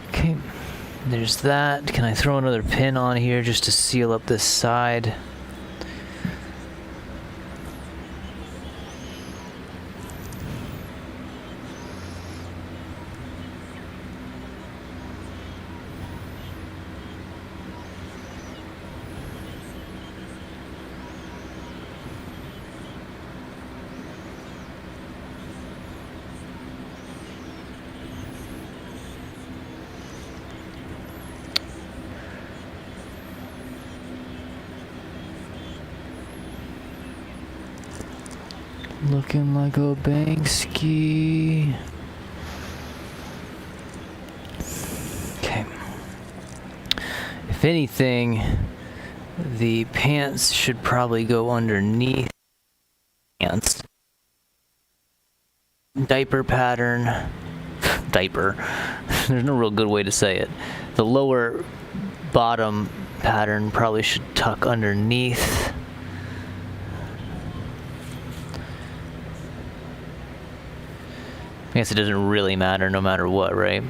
[SPEAKER 1] Okay, there's that. Can I throw another pin on here just to seal up this side? Looking like a Banksy. Okay. If anything, the pants should probably go underneath pants. Diaper pattern. Diaper. There's no real good way to say it. The lower bottom pattern probably should tuck underneath. I guess it doesn't really matter no matter what, right?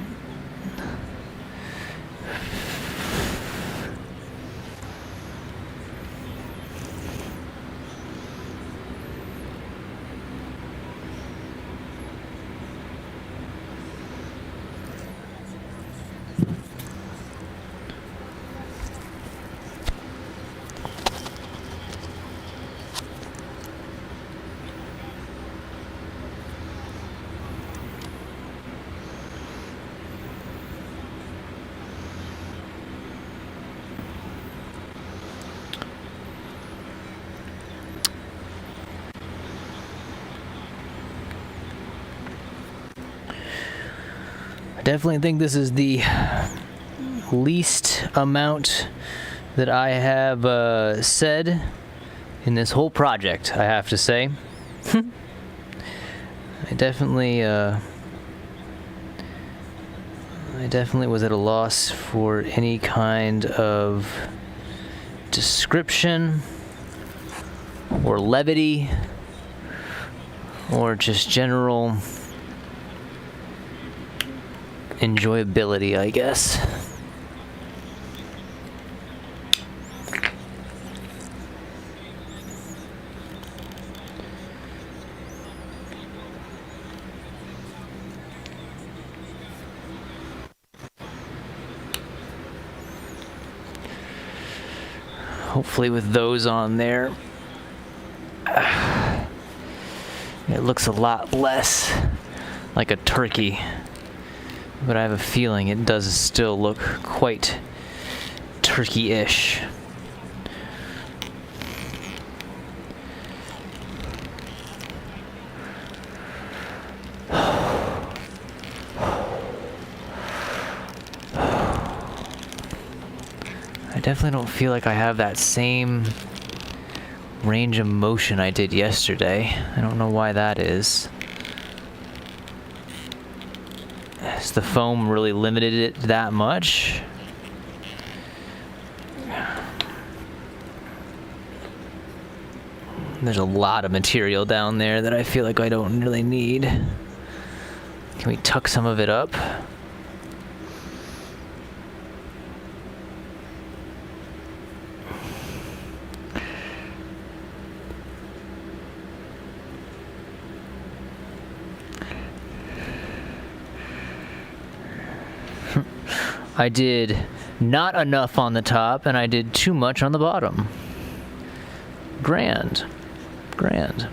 [SPEAKER 1] I definitely think this is the least amount that I have said in this whole project, I have to say. I definitely was at a loss for any kind of description or levity or just general enjoyability, I guess. Hopefully with those on there, it looks a lot less like a turkey, but I have a feeling it does still look quite turkey-ish. I definitely don't feel like I have that same range of motion I did yesterday. I don't know why that is. Has the foam really limited it that much? There's a lot of material down there that I feel like I don't really need. Can we tuck some of it up? I did not enough on the top, and I did too much on the bottom. Grand. Grand.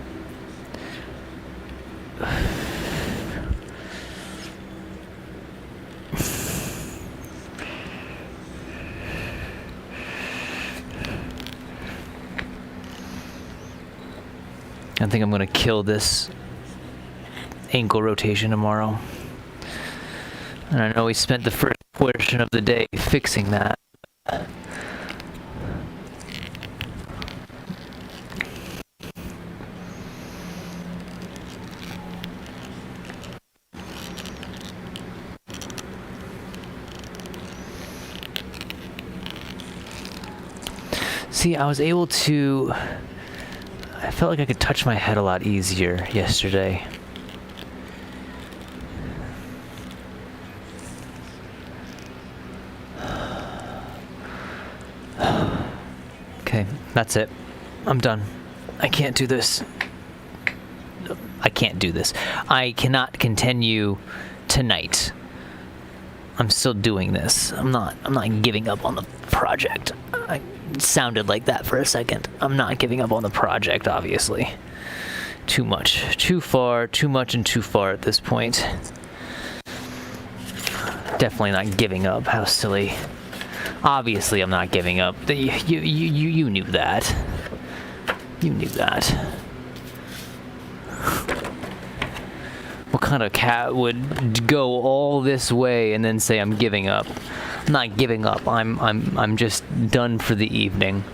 [SPEAKER 1] I think I'm going to kill this ankle rotation tomorrow. And I know we spent the first portion of the day fixing that. See, I was able to... I felt like I could touch my head a lot easier yesterday. Okay, that's it. I'm done. I can't do this. I can't do this. I cannot continue tonight. I'm still doing this. I'm not giving up on the project. It sounded like that for a second. I'm not giving up on the project, obviously. Too much. Too far. Too much and too far at this point. Definitely not giving up. How silly. Obviously, I'm not giving up. You knew that. You knew that. What kind of cat would go all this way and then say I'm giving up? I'm not giving up. I'm just done for the evening.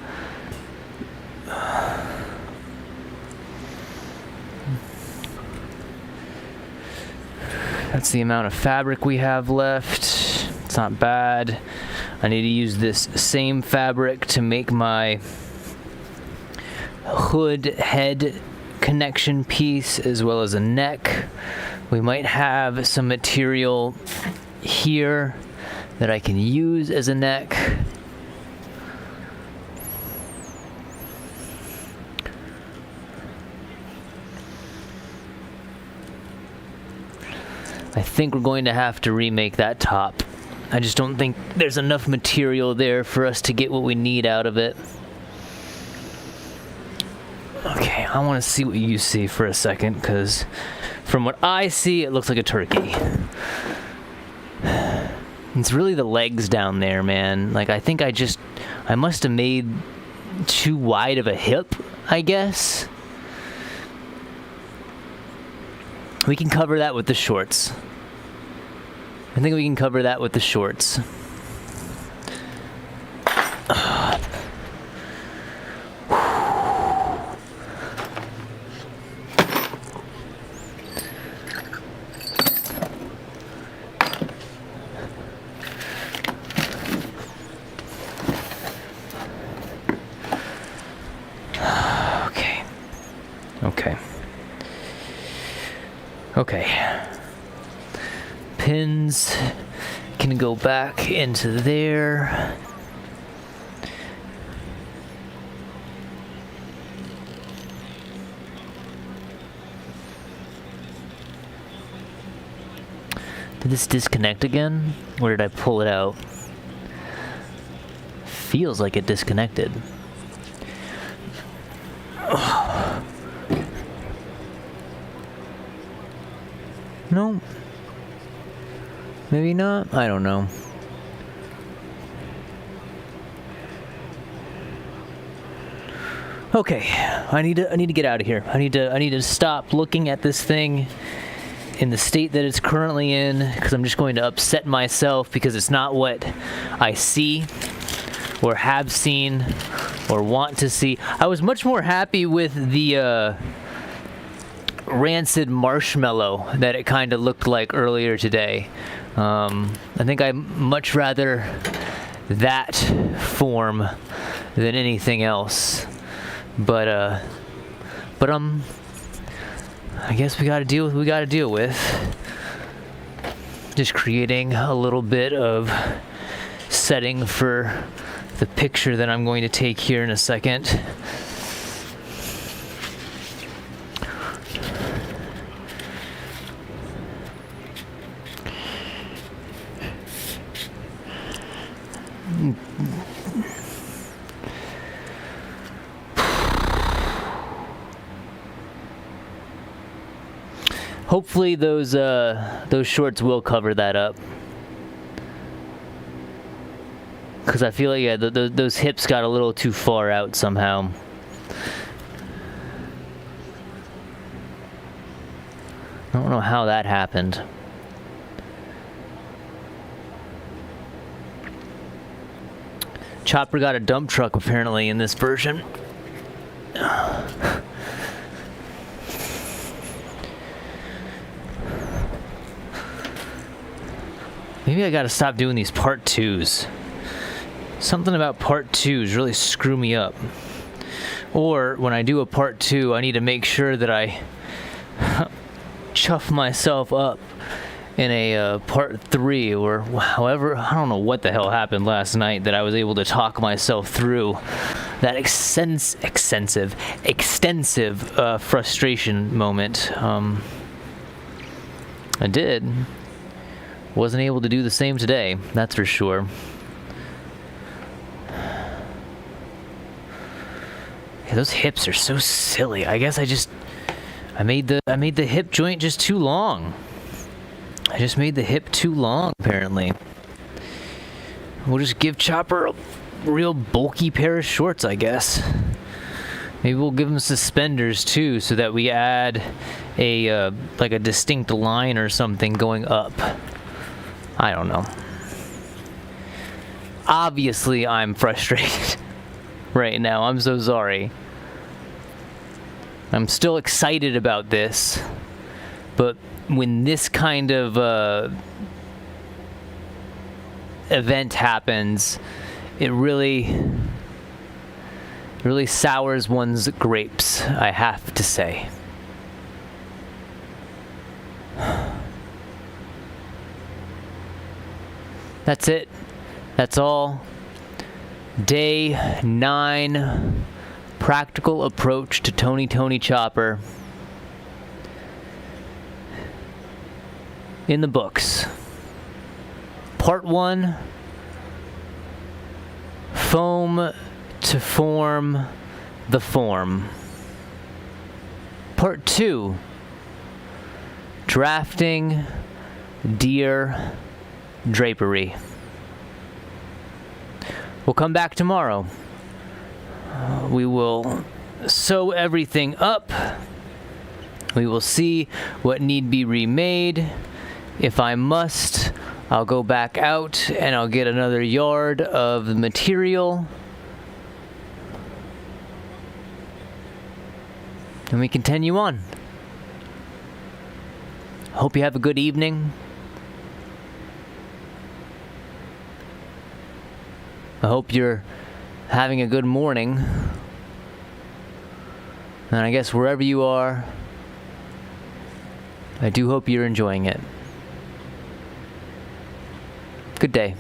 [SPEAKER 1] That's the amount of fabric we have left. It's not bad. I need to use this same fabric to make my hood head connection piece as well as a neck. We might have some material here that I can use as a neck. I think we're going to have to remake that top. I just don't think there's enough material there for us to get what we need out of it. Okay, I want to see what you see for a second, because from what I see, it looks like a turkey. It's really the legs down there, man. Like, I think I must have made too wide of a hip, I guess. We can cover that with the shorts. I think we can cover that with the shorts. Okay. Okay. Pins can go back into there. Did this disconnect again? Or did I pull it out? Feels like it disconnected. No. Maybe not. I don't know. Okay, I need to get out of here. I need to stop looking at this thing in the state that it's currently in, because I'm just going to upset myself because it's not what I see or have seen or want to see. I was much more happy with the rancid marshmallow that it kind of looked like earlier today. I think I much rather that form than anything else. But I guess we got to deal with what we got to deal with. Just creating a little bit of setting for the picture that I'm going to take here in a second. Hopefully those shorts will cover that up, because I feel like, yeah, those hips got a little too far out somehow. I don't know how that happened. Chopper got a dump truck apparently in this version. Maybe I gotta stop doing these part 2s. Something about part 2s really screw me up. Or when I do a part 2, I need to make sure that I chuff myself up in a part 3, or however. I don't know what the hell happened last night that I was able to talk myself through that extensive frustration moment. I did. Wasn't able to do the same today, that's for sure. Yeah, those hips are so silly. I guess I made the hip joint just too long. I just made the hip too long, apparently. We'll just give Chopper a real bulky pair of shorts, I guess. Maybe we'll give him suspenders too, so that we add a like a distinct line or something going up. I don't know. Obviously, I'm frustrated right now. I'm so sorry. I'm still excited about this, but when this kind of event happens, it really sours one's grapes, I have to say. That's it. That's all. Day 9. Practical approach to Tony Chopper. In the books. Part 1. Foam to form the form. Part 2. Drafting Deer Drapery. We'll come back tomorrow. We will sew everything up. We will see what need be remade. If I must, I'll go back out and I'll get another yard of the material. And we continue on. Hope you have a good evening. I hope you're having a good morning. And I guess wherever you are, I do hope you're enjoying it. Good day.